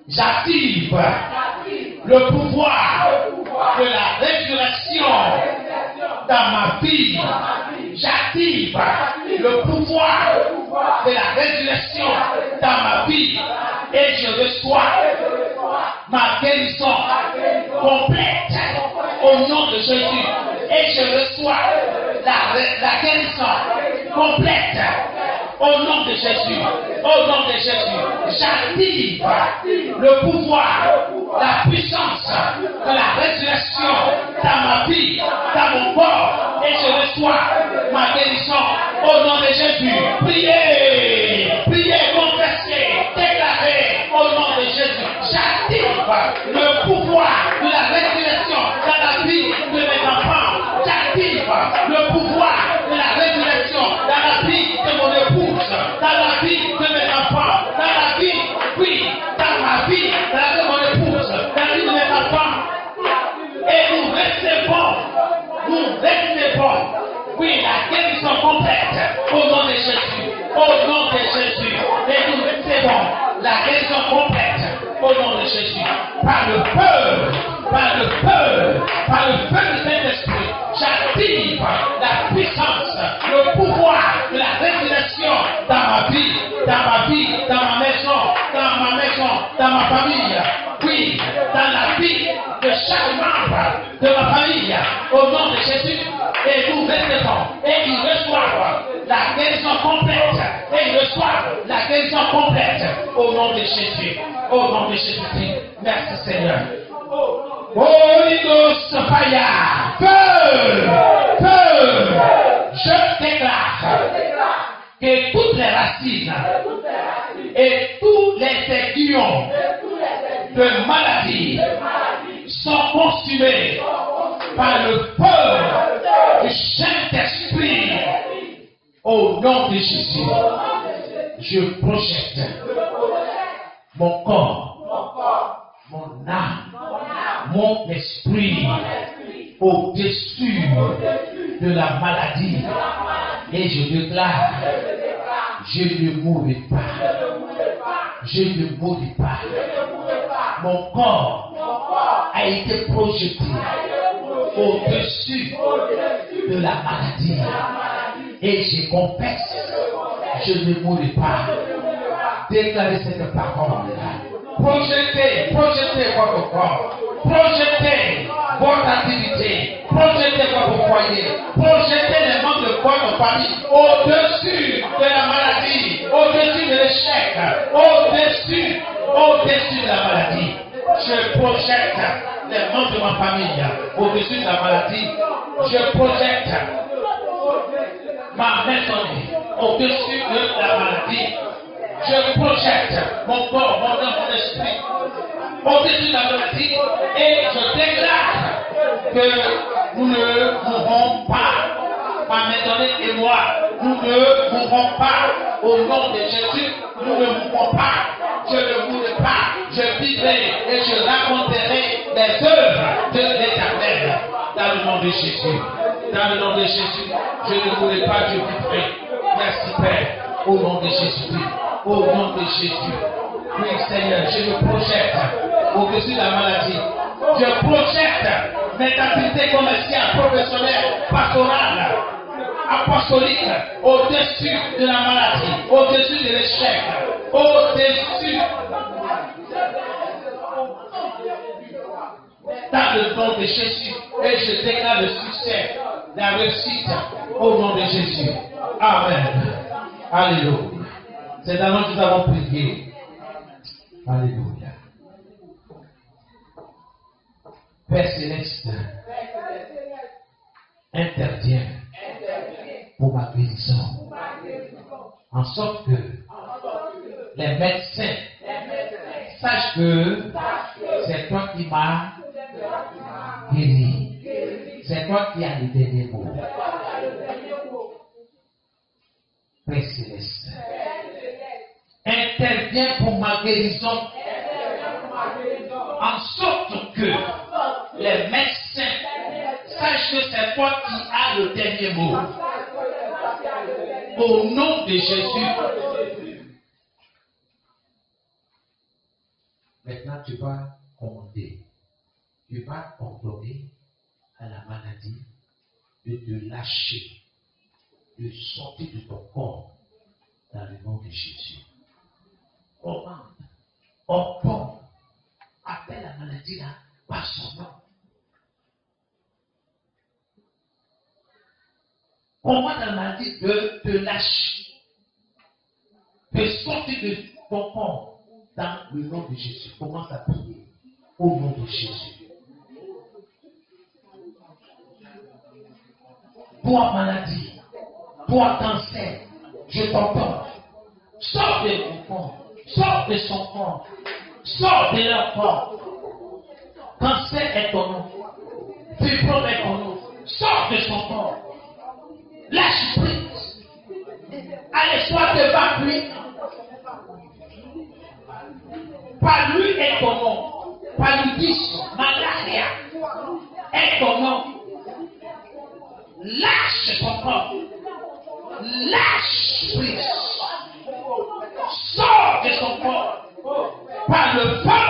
J'active le pouvoir de la résurrection dans ma vie. J'active le pouvoir de la résurrection dans ma vie et je reçois ma guérison complète au nom de Jésus et je reçois la guérison complète au nom de Jésus, au nom de Jésus. J'active le pouvoir, la puissance de la résurrection dans ma vie, dans mon corps et je reçois ma guérison au nom de Jésus. Priez, priez, confessez, déclarez au nom de Jésus. J'active le pouvoir de la résurrection dans la vie de mes enfants. J'active le pouvoir de la résurrection dans la vie de mon épouse, dans la vie de mes enfants, dans la vie, oui, dans ma vie, dans la vie de mon épouse, dans la vie de mes enfants. Et nous recevons, oui, la guérison complète au nom de Jésus, au nom de Jésus. Et nous recevons la guérison complète au nom de Jésus. Par le feu, par le feu, par le feu du Saint-Esprit, j'active la puissance, le pouvoir de la résurrection dans ma vie, dans ma vie, dans ma maison, dans ma famille. Oui, dans la vie de chaque membre de ma famille, au nom de Jésus. Et nous recevons, et ils reçoivent la guérison complète, et ils reçoivent la guérison complète au nom de Jésus, au nom de Jésus-Christ. Merci Seigneur. Holy Ghost fire, feu, feu. Je déclare que toutes les racines et tous les aiguillons de maladie sont consumés par le feu du Saint-Esprit, au nom de Jésus, je projette mon corps, mon âme, mon esprit au-dessus de la maladie. Et je déclare, je ne mourrai pas. Je ne mourrai pas. Mon corps a été projeté au-dessus de la maladie. Et je confesse, je ne mourrai pas. Déclarez cette parole. Projetez votre corps. Projetez votre activité. Projetez votre foyer. Projetez les membres de votre famille au-dessus de la maladie, au-dessus de l'échec, au-dessus de la maladie. Je projette les membres de ma famille au-dessus de la maladie. Je projette ma maisonnée au-dessus de la maladie. Je projette mon corps, mon âme, mon esprit au-dessus de la maladie et je déclare que nous ne mourrons pas. Ma maisonnée et moi, nous ne mourrons pas. Au nom de Jésus, nous ne mourrons pas. Je ne mourrai pas. Je vivrai et je raconterai les œuvres de l'Éternel. Dans le nom de Jésus. Dans le nom de Jésus, je ne mourrai pas, je vivrai. Merci Père. Au nom de Jésus. Au nom de Jésus. Oui Seigneur, je me projette au-dessus de la maladie. Je projette mes activités commerciales, professionnelles, pastorales, apostoliques, au-dessus de la maladie, au-dessus de l'échec, au-dessus. Dans le nom de Jésus, et je déclare le succès, la réussite, au nom de Jésus. Amen. Alléluia. C'est alors que nous avons prié. Alléluia. Père Céleste, interviens pour ma guérison. En sorte que les médecins sachent que c'est toi qui m'as guéri. C'est toi qui as le dernier mot. Père Céleste, interviens pour ma guérison. En sorte que les médecins sachent que c'est toi qui as le dernier mot. Au nom de Jésus. Maintenant, tu vas commander. Tu vas ordonner à la maladie de te lâcher, de sortir de ton corps dans le nom de Jésus. Commande, ordonne. Appelle la maladie là par son nom. Commande la maladie de te lâcher, de sortir de ton corps dans le nom de Jésus. Commence à prier au nom de Jésus. Toi maladie, toi cancer, je t'entends. Sors de ton corps, sors de son corps. Sors de leur corps. Cancer est ton nom. Fibrome est ton nom. Sors de son corps. Lâche prise. Allez, sois devant lui. Par lui est ton nom. Paludisme, malaria est ton nom. Lâche ton corps. Lâche prise. Sors de son corps. Par le feu,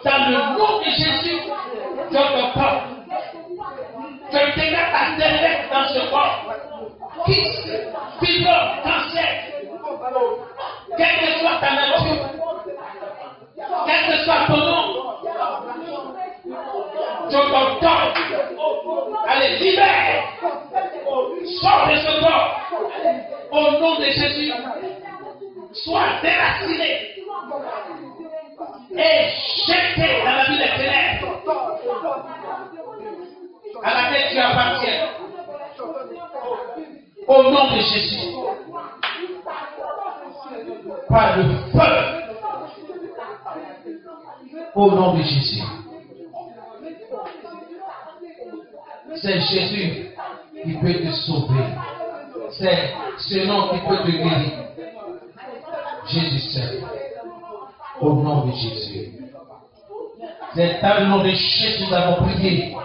dans le nom de Jésus, je te porte. Je déclare ta défaite dans ce corps. Fibrome, cancer, quelle que soit ta nature, quel que soit ton nom, je t'ordonne. Allez, libère. Sors de ce corps. Au nom de Jésus. Sois déraciné et jeté dans la vie des ténèbres à laquelle tu appartiens. Au nom de Jésus. Par le feu. Au nom de Jésus. C'est Jésus qui peut te sauver. C'est ce nom qui peut te guérir. Jésus seul. Au nom de Jésus. C'est dans le nom de Jésus que nous avons prié.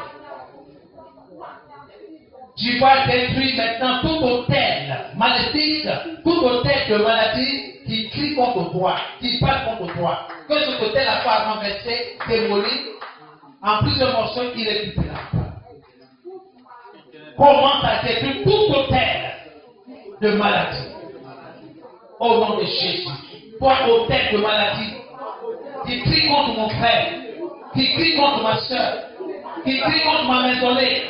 Tu vas détruire maintenant tout hôtel maléfique, tout hôtel de maladie qui crie contre toi, qui parle contre toi. Que ce hôtel a pas renversé, démoli, en plusieurs morceaux, il est récupérable. Commence à détruire tout hôtel de maladie. Au nom de Jésus. Toi, hôtel de maladie, qui crie contre mon frère, qui crie contre ma soeur, qui crie contre ma maisonnée,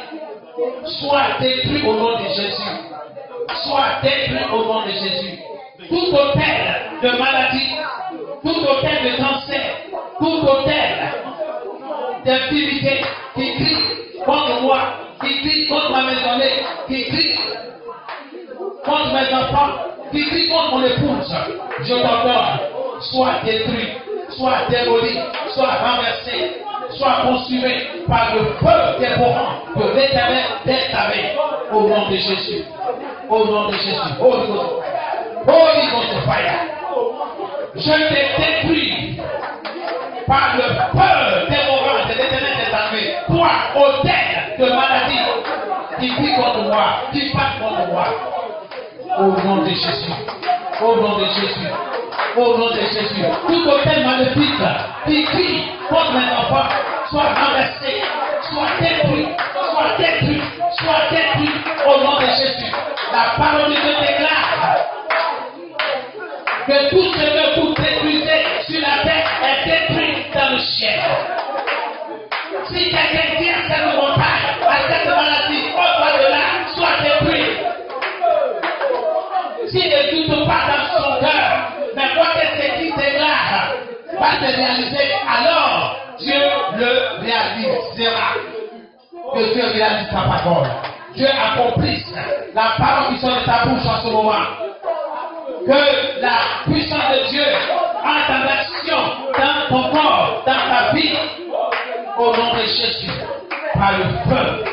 sois détruit au nom de Jésus. Sois détruit au nom de Jésus. Tout hôtel de maladie, tout hôtel de cancer, tout hôtel d'infirmité qui crie contre moi, qui crie contre ma maisonnée, qui crie contre mes enfants, qui crie contre mon épouse, je t'ordonne, sois détruit, sois démoli, sois renversé, sois consumé par le feu dévorant de l'Éternel des armées, au nom de Jésus. Au nom de Jésus. Holy Ghost fire. Je te détruis par le feu dévorant de l'Éternel des armées. Toi, hôtel de maladie, qui vit contre moi, qui passe contre moi. Au nom de Jésus. Au nom de Jésus. Au nom de Jésus. Tout hôtel maléfique qui crie contre mes enfants, soit renversé, soit détruit, soit détruit, soit détruit au nom de Jésus. La parole de Dieu déclare que tout ce que vous détruisez sur la terre est détruit dans le ciel. Si quelqu'un dit à cette montagne, à cette maladie, au-delà de là, soit détruit. S'il ne doute pas dans son cœur, mais quoi que ce qui déclare va se réaliser, alors Dieu le réalisera. Que Dieu réalise sa parole. Dieu accomplisse la parole qui sort de ta bouche en ce moment. Que la puissance de Dieu entre en action dans ton corps, dans ta vie. Au nom de Jésus, par le feu,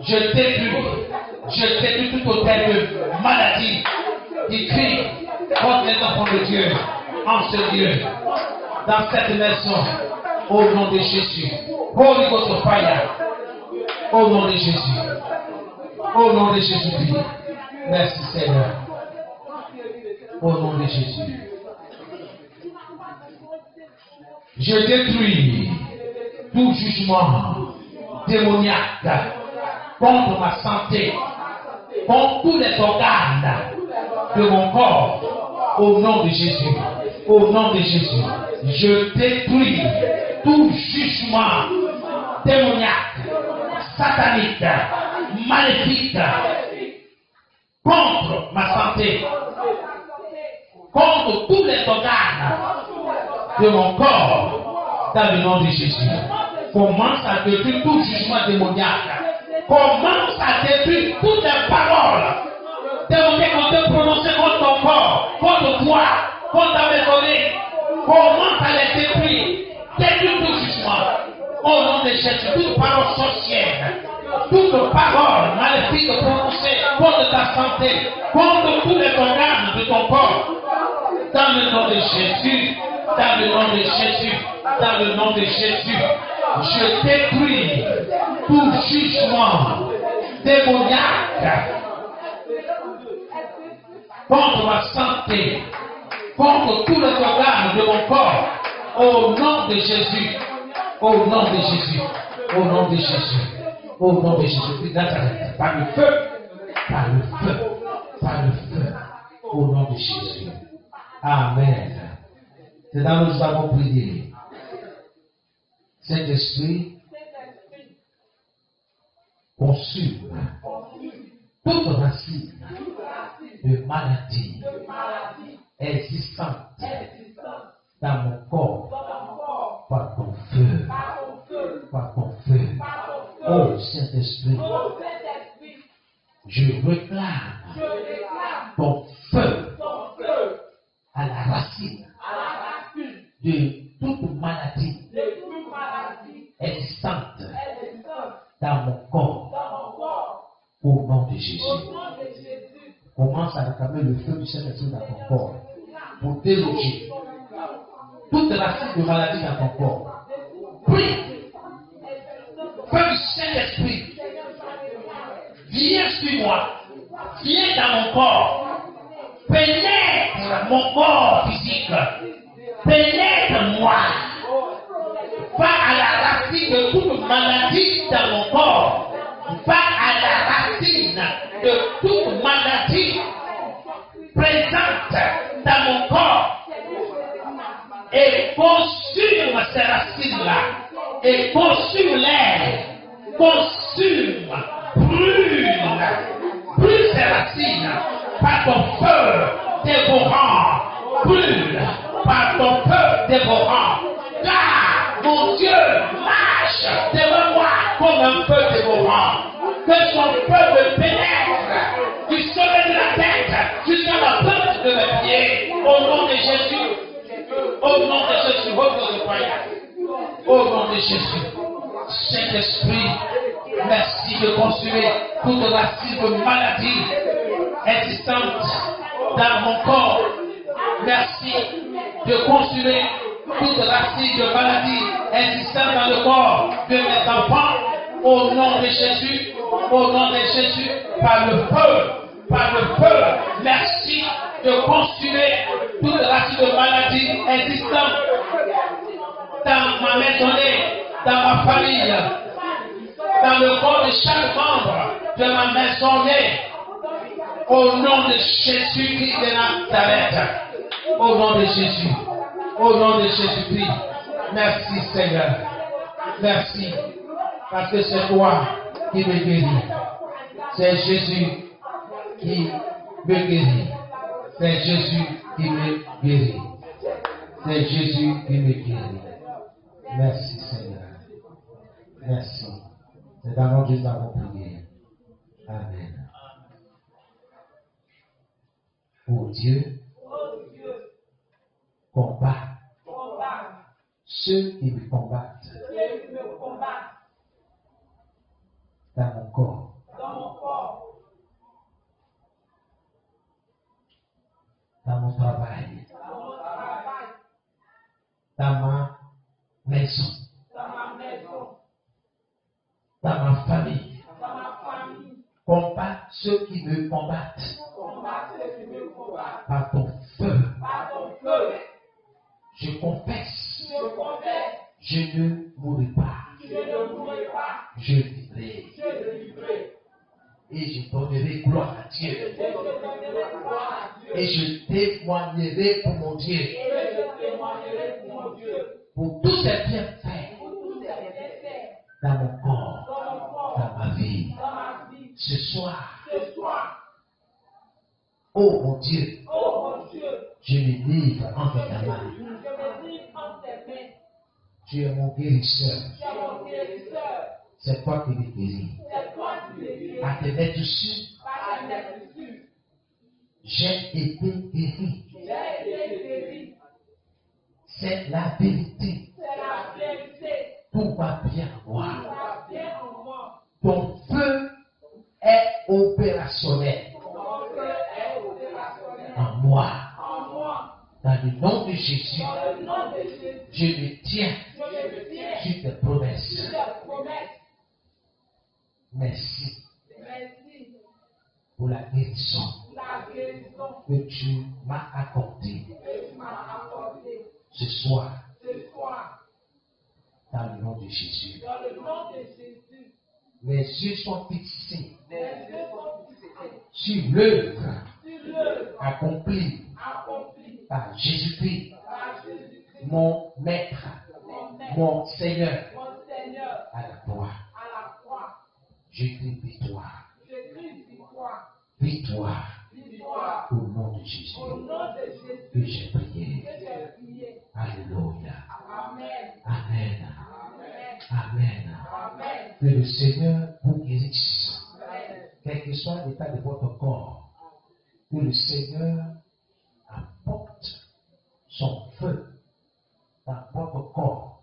je détruis tout hôtel de maladie qui crie contre les enfants de Dieu en ce lieu, dans cette maison, au nom de Jésus. Holy Ghost fire, au nom de Jésus. Au nom de Jésus. Merci Seigneur. Au nom de Jésus. Je détruis tout jugement démoniaque contre ma santé, contre tous les organes de mon corps, au nom de Jésus. Au nom de Jésus. Je détruis tout jugement démoniaque, satanique, maléfique contre ma santé, contre tous les organes de mon corps, dans le nom de Jésus. Commence à détruire tout jugement démoniaque. Commence à détruire toutes les paroles démoniaques qu'on te prononcer contre ton corps, contre toi, contre ta maisonnée. Commence à les détruire. Détruire tout jugement. Au nom de Jésus, toute parole sorcière, toute parole maléfique prononcée contre ta santé, contre tous les organes de ton corps, dans le nom de Jésus, dans le nom de Jésus, dans le nom de Jésus, je détruis tout jugement démoniaque contre ma santé, contre tous les organes de mon corps, au nom de Jésus. Au nom de Jésus, au nom de Jésus, au nom de Jésus, par le feu, par le feu, par le feu, au nom de Jésus. Amen. C'est là où nous avons prié. Saint-Esprit, consume toute racine de maladie existante dans mon corps, par ton feu, par ton feu. Oh Saint-Esprit, je réclame ton feu à la racine de toute maladie existante dans mon corps, Jésus. Commence à réclamer le feu du Saint-Esprit dans ton corps pour déloger toute racine de maladie dans ton corps. Prie. Feu du Saint-Esprit, viens sur moi, viens dans mon corps, pénètre mon corps physique, pénètre-moi, va à la racine de toute maladie dans mon corps, va à la racine de toute maladie présente dans mon corps et consume ces racines-là et consume-les, consume, brûle ces racines par ton feu dévorant, brûle par ton feu dévorant, car mon Dieu marche devant moi comme un feu dévorant, que son feu me pénètre du sommet de la tête jusqu'à la plante de mes pieds, au nom de Jésus, au nom de Jésus, votre croyance, au nom de Jésus. Saint-Esprit, merci de consumer toute racine de maladie existante dans mon corps. Merci de consumer toute racine de maladie existante dans le corps de mes enfants. Au nom de Jésus, au nom de Jésus, par le feu, merci de consumer toute racine de maladie existante dans ma maisonnée, dans ma famille, dans le corps de chaque membre de ma maisonnée, au nom de Jésus-Christ de Nazareth, au nom de Jésus, au nom de Jésus-Christ. Merci Seigneur, merci, parce que c'est toi qui me guéris, c'est Jésus qui me guérit, c'est Jésus qui me guérit, c'est Jésus qui me guérit. Merci Seigneur. Merci. C'est dans notre Dieu avons prié. Amen. Oh Dieu, combat ceux qui me combattent dans mon corps. Dans mon travail. Dans ma maison. Dans ma famille. Combat ceux qui me combattent. Par ton feu. Je confesse. Je ne mourrai pas. Je vivrai. Et je donnerai gloire à Dieu. Et je témoignerai pour mon Dieu. Pour tous ces bienfaits dans mon corps, dans ma vie. Ce soir, oh mon Dieu, je me livre entre ta main. Tu es mon guérisseur. C'est toi qui me guéris. À te mettre dessus, j'ai été guéri. C'est la vérité. Tout va bien en moi. Ton feu est opérationnel en moi. Dans le nom de Jésus, je me tiens sur tes promesses. Merci pour la guérison que tu m'as accordée ce soir. Dans le nom de Jésus. Mes yeux sont fixés sur l'œuvre accomplie par Jésus-Christ, mon Maître, mon Seigneur, à la croix. Je crie victoire. Victoire. Au nom de Jésus. Que j'ai prié. Alléluia. Amen. Amen. Que le Seigneur vous guérisse. Quel que soit l'état de votre corps. Que le Seigneur apporte son feu dans votre corps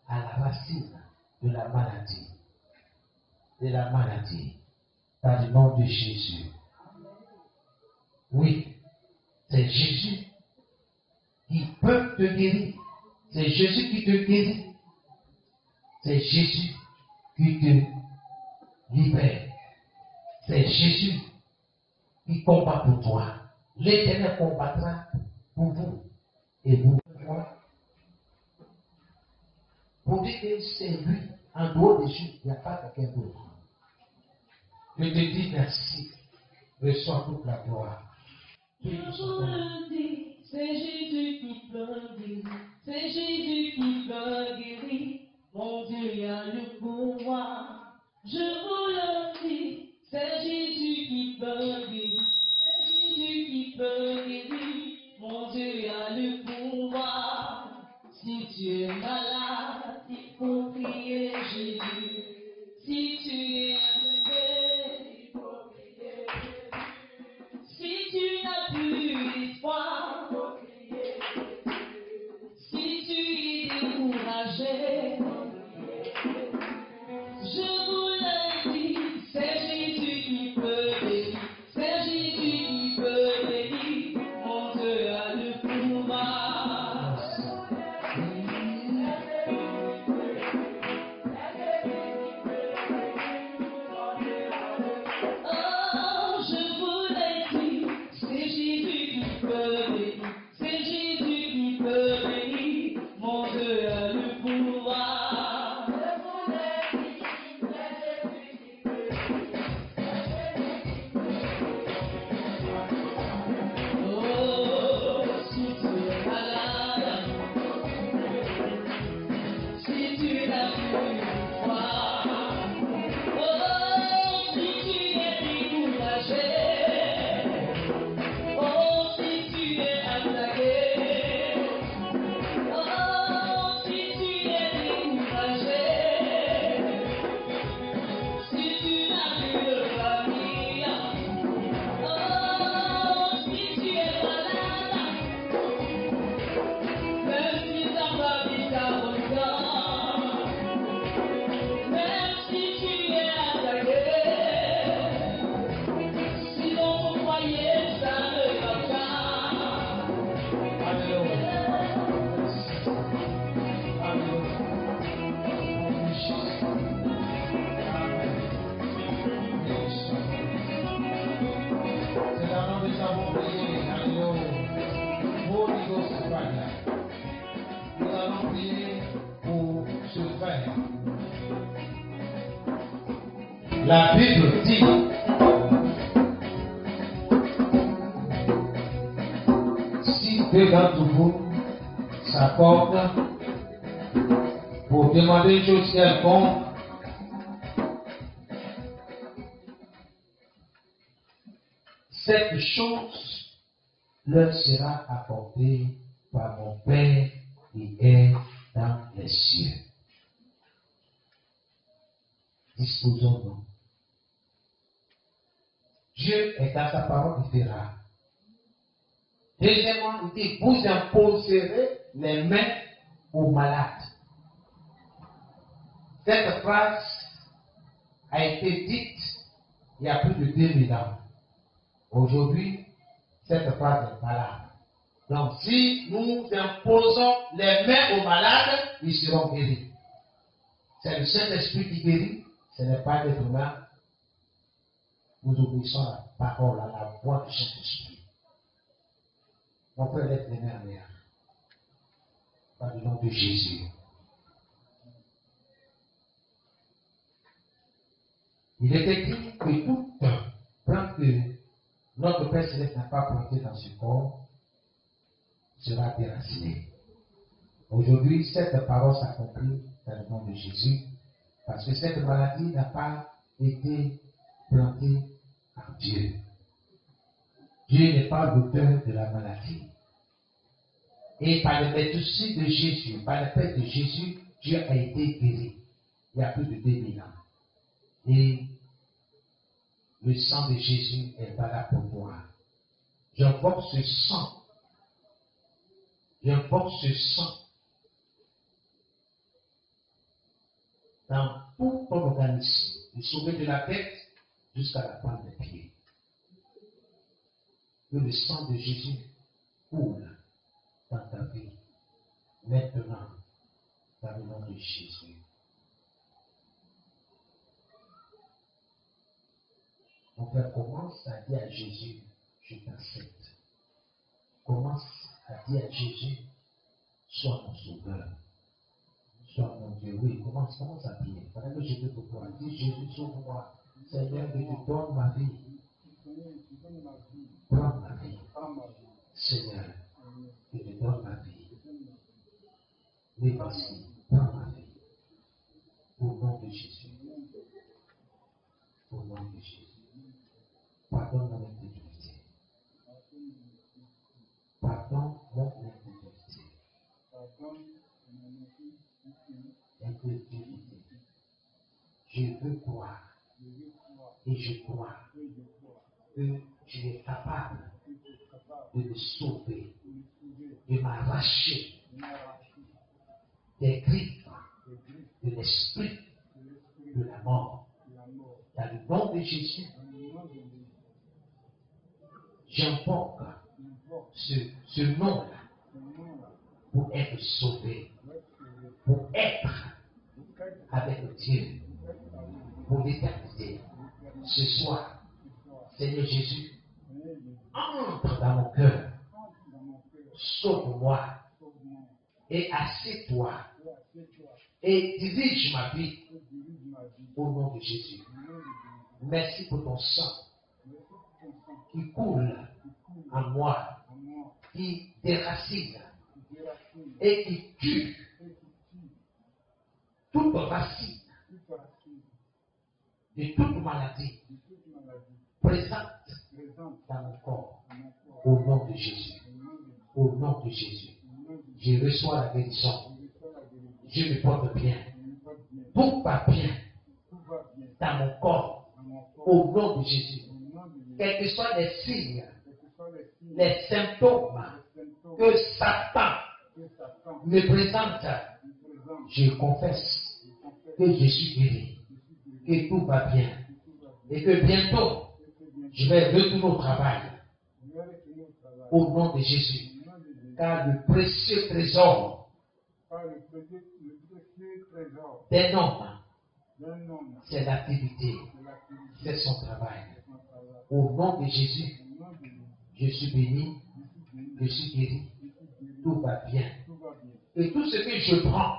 à la racine de la maladie. De la maladie. dans le nom de Jésus. Oui, c'est Jésus qui peut te guérir. C'est Jésus qui te guérit. C'est Jésus qui te libère. C'est Jésus qui combat pour toi. L'Éternel combattra pour vous et vous. Pour dire que c'est lui, en dehors de Jésus, il n'y a pas quelqu'un d'autre. Je te dis merci. Reçois toute la gloire. Je vous le dis, c'est Jésus qui peut guérir. C'est Jésus qui peut guérir. Mon Dieu, il y a le pouvoir. Je vous le dis, c'est Jésus qui peut guérir. C'est Jésus qui peut guérir. Mon Dieu, il y a le pouvoir. Si tu es malade, il faut prier Jésus. Si tu es aveugle, il faut prier Jésus. Si tu n'as plus d'espoir, il faut prier Jésus. Si tu es découragé, je vous le dis, c'est Jésus qui peut guérir. C'est Jésus qui peut guérir. Mon Dieu a le pouvoir. Oh, je vous le dis, c'est Jésus qui peut guérir. C'est Jésus qui peut guérir. Mon Dieu a le pouvoir. Oh, si tu es malade, si tu n'as plus foi, oh, si tu es découragé, oh, si tu es attaqué, oh, si tu es découragé, si tu n'as plus de famille, oh, si tu es malade, même si ta famille t'abandonne, même si tu es attaqué, si dans ton foyer ça ne va pas, Alléluia. Alléluia. C'est la nom nous avons prié. Alléluia. Holy Ghost Fire. Nous allons prier pour ce frère. La Bible dit si deux d'entre vous s'accordent pour demander une chose quelconque, cette chose leur sera accordée par mon Père qui est dans les cieux. Disposons-nous. Dieu est dans sa parole, il fera. Deuxièmement, il dit, vous imposerez les mains aux malades. Cette phrase a été dite il y a plus de 2000 ans. Aujourd'hui, cette phrase est valable. Donc, si nous imposons les mains aux malades, ils seront guéris. C'est le Saint-Esprit qui guérit, ce n'est pas l'être humain. Nous obéissons à la parole, à la voix du Saint-Esprit. Mon frère, lève les mains en l'air. Par le nom de Jésus. Il est écrit que tout plan que notre Père Céleste n'a pas planté dans ce corps sera déraciné. Aujourd'hui, cette parole s'accomplit dans le nom de Jésus, parce que cette maladie n'a pas été plantée en Dieu. Dieu n'est pas l'auteur de la maladie. Et par le médecin de Jésus, par le Père de Jésus, Dieu a été guéri. Il y a plus de 2000 ans. Et le sang de Jésus est valable pour moi. J'invoque ce sang. J'invoque ce sang dans tout ton organisme. Du sommet de la tête jusqu'à la pointe des pieds. Que le sang de Jésus coule dans ta vie. Maintenant, dans le nom de Jésus. Mon frère, commence à dire à Jésus, je t'accepte. Commence à dire à Jésus, sois mon sauveur. Sois mon Dieu. Oui, commence à prier. Pendant que je te pour toi, dis Jésus, sauve-moi. Seigneur, je te donne ma vie. Prends ma vie. Seigneur, je te donne ma vie. Mais voici, prends ma vie. Au nom de Jésus. Au nom de Jésus. Pardonne mon intégrité. Pardonne mon intégrité. Intégrité. Je veux croire. Et je crois que tu es capable de me sauver, de m'arracher des griffes de l'esprit de la mort. Dans le nom de Jésus, j'invoque ce nom-là pour être sauvé, pour être avec Dieu, pour l'éternité. Ce soir, Seigneur Jésus, entre dans mon cœur, sauve-moi et assieds-toi et dirige ma vie au nom de Jésus. Merci pour ton sang qui coule en moi, qui déracine et qui tue toute racine de toute maladie présente dans mon corps. Au nom de Jésus. Au nom de Jésus. Je reçois la guérison. Je me porte bien. Tout va bien dans mon corps. Au nom de Jésus. Quels que soient les signes, les symptômes que Satan me présente, je confesse que je suis guéri, que tout va bien et que bientôt je vais retourner au travail au nom de Jésus. Car le précieux trésor d'un homme, c'est l'activité, c'est son travail. Au nom de Jésus, je suis béni, je suis guéri, tout va bien. Et tout ce que je prends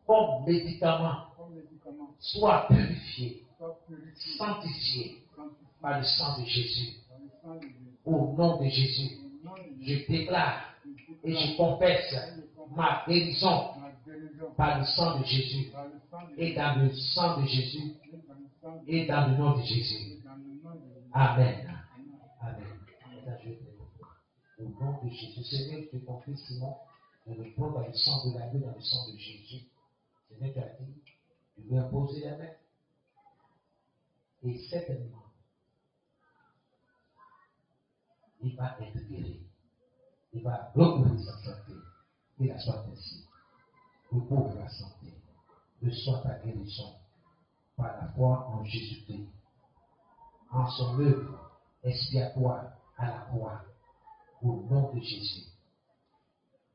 comme médicament soit purifié, sanctifié par le sang de Jésus. Au nom de Jésus, je déclare et je confesse ma guérison par le sang de Jésus et dans le sang de Jésus et dans le nom de Jésus. Amen. Amen. Au nom de Jésus, Seigneur, je te confie, Simon, de me prendre dans le sang de l'agneau, dans le sang de Jésus. Seigneur, tu as dit, tu veux imposer la main. Et certainement, il va être guéri. Il va recouvrir sa santé. Il a soit ainsi. Recouvre la santé. Reçois ta guérison par la foi en Jésus-Christ. En son œuvre expiatoire à la croix. Au nom de Jésus.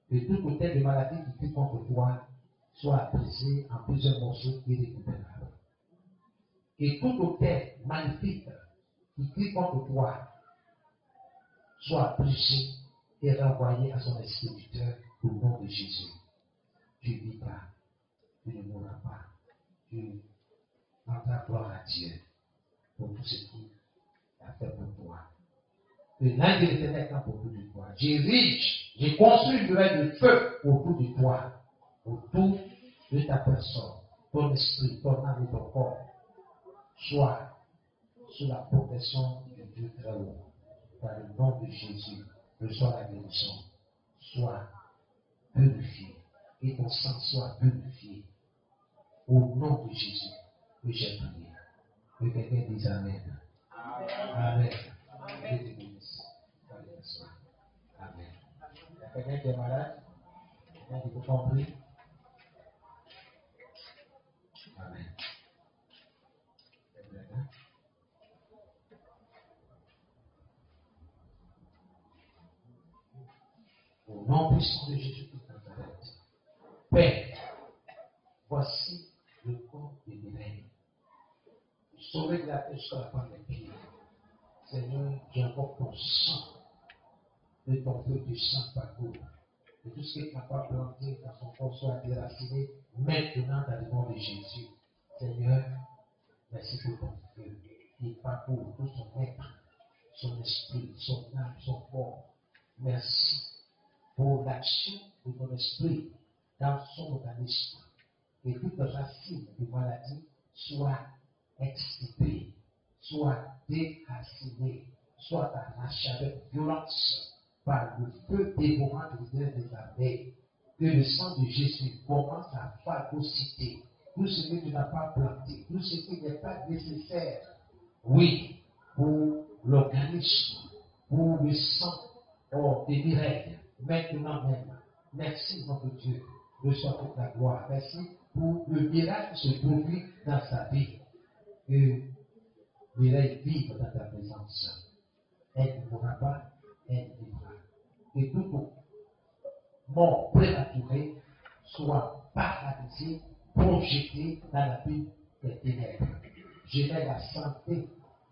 Que tout côté de maladie qui crie contre toi soit brisé en plusieurs morceaux irrécupérables. Que tout côté magnifique qui crie contre toi soit brisé et renvoyé à son distributeur au nom de Jésus. Tu vivras, tu ne mourras pas. Tu rendras gloire à Dieu pour tout ce qu'il a fait pour toi. Que l'ange de l'Éternel campe autour de toi. J'érige, j'ai construit une muraille de feu autour de toi, autour de ta personne, ton esprit, ton âme et ton corps. Sois sous la protection de Dieu très haut. Dans le nom de Jésus, reçois la guérison. Sois purifié. Et ton sang soit purifié. Au nom de Jésus, que j'ai prié. Que quelqu'un dise Amen. Amen. Amen. Dieu te bénisse. Amen. Il y a quelqu'un qui est malade? Quelqu'un qui peut compris? Amen. puissance de Jésus de Nazareth. Père, voici le corps de Mireille. Sauvé de la terre jusqu'à la pointe des pieds. Seigneur, j'invoque ton sang, de ton feu du sang parcours. Et tout ce qui est capable d'entrer dans son corps soit déraciné maintenant dans le nom de Jésus. Seigneur, merci pour ton feu qui parcourt tout son être, son esprit, son âme, son corps. Merci pour l'action de ton esprit dans son organisme. Et toute racine de maladie soit extirpée, soit déracinée, soit arrachée avec violence par le feu dévorant des armées. Que le sang de Jésus commence à phagocyter tout ce que tu n'as pas planté, tout ce qui n'est pas nécessaire. Oui, pour l'organisme, pour le sang des Mireille, maintenant même. Merci, notre Dieu, reçois toute la gloire. Merci pour le miracle qui se produit dans sa vie. Que Mireille vive dans ta présence. Elle ne mourra pas, elle vivra. Que tout mort prématuré soit paralysé, projeté dans la vie des ténèbres. Je mets la santé,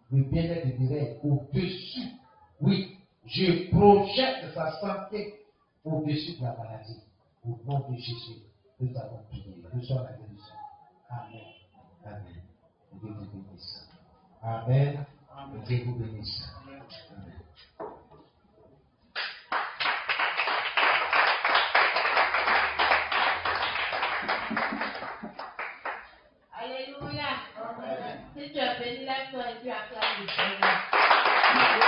le bien-être de Mireille au-dessus. Oui, je projette sa santé au-dessus de la maladie. Au nom de Jésus, nous avons prié. Reçois la guérison. Amen. Amen. Que Dieu vous bénisse. Amen. Que Dieu vous bénisse. Amen. Alléluia. Si tu es béni, lève-toi et tu acclames le Seigneur. Amen.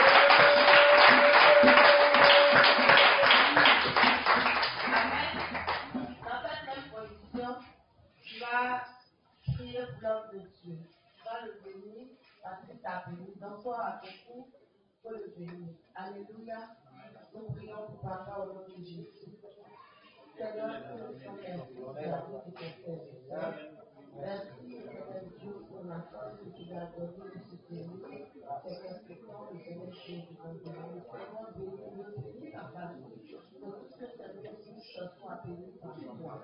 Dans cette même position, tu vas prier pour l'homme de Dieu. Tu vas le bénir parce qu'il t'a béni. Donc, toi, à ton tour, tu peux le bénir. Alléluia. Nous prions pour papa au nom de Jésus. Seigneur, nous sommes merci pour la vie de ton serviteur. Merci, Seigneur Dieu, pour la force que tu as donnée de se tenir. C'est quelque temps de Seigneur Dieu qui va donner. Seigneur, bénis ta famille. Que tout ce que Seigneur touche soit béni par toi.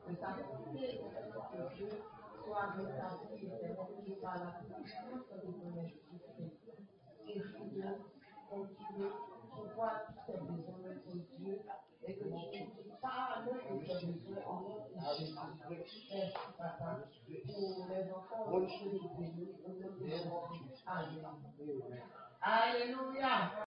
Que ta volonté, Seigneur Dieu, soit rétablie, Seigneur Dieu, par la puissance de ton esprit. Guéris-le, continue, tu vois tous tes besoins, ton Dieu, et que tu parles de tes besoins en nom de Jésus. Merci, Papa, pour les enfants que tu bénis au nom de Jésus. Amen. Alléluia.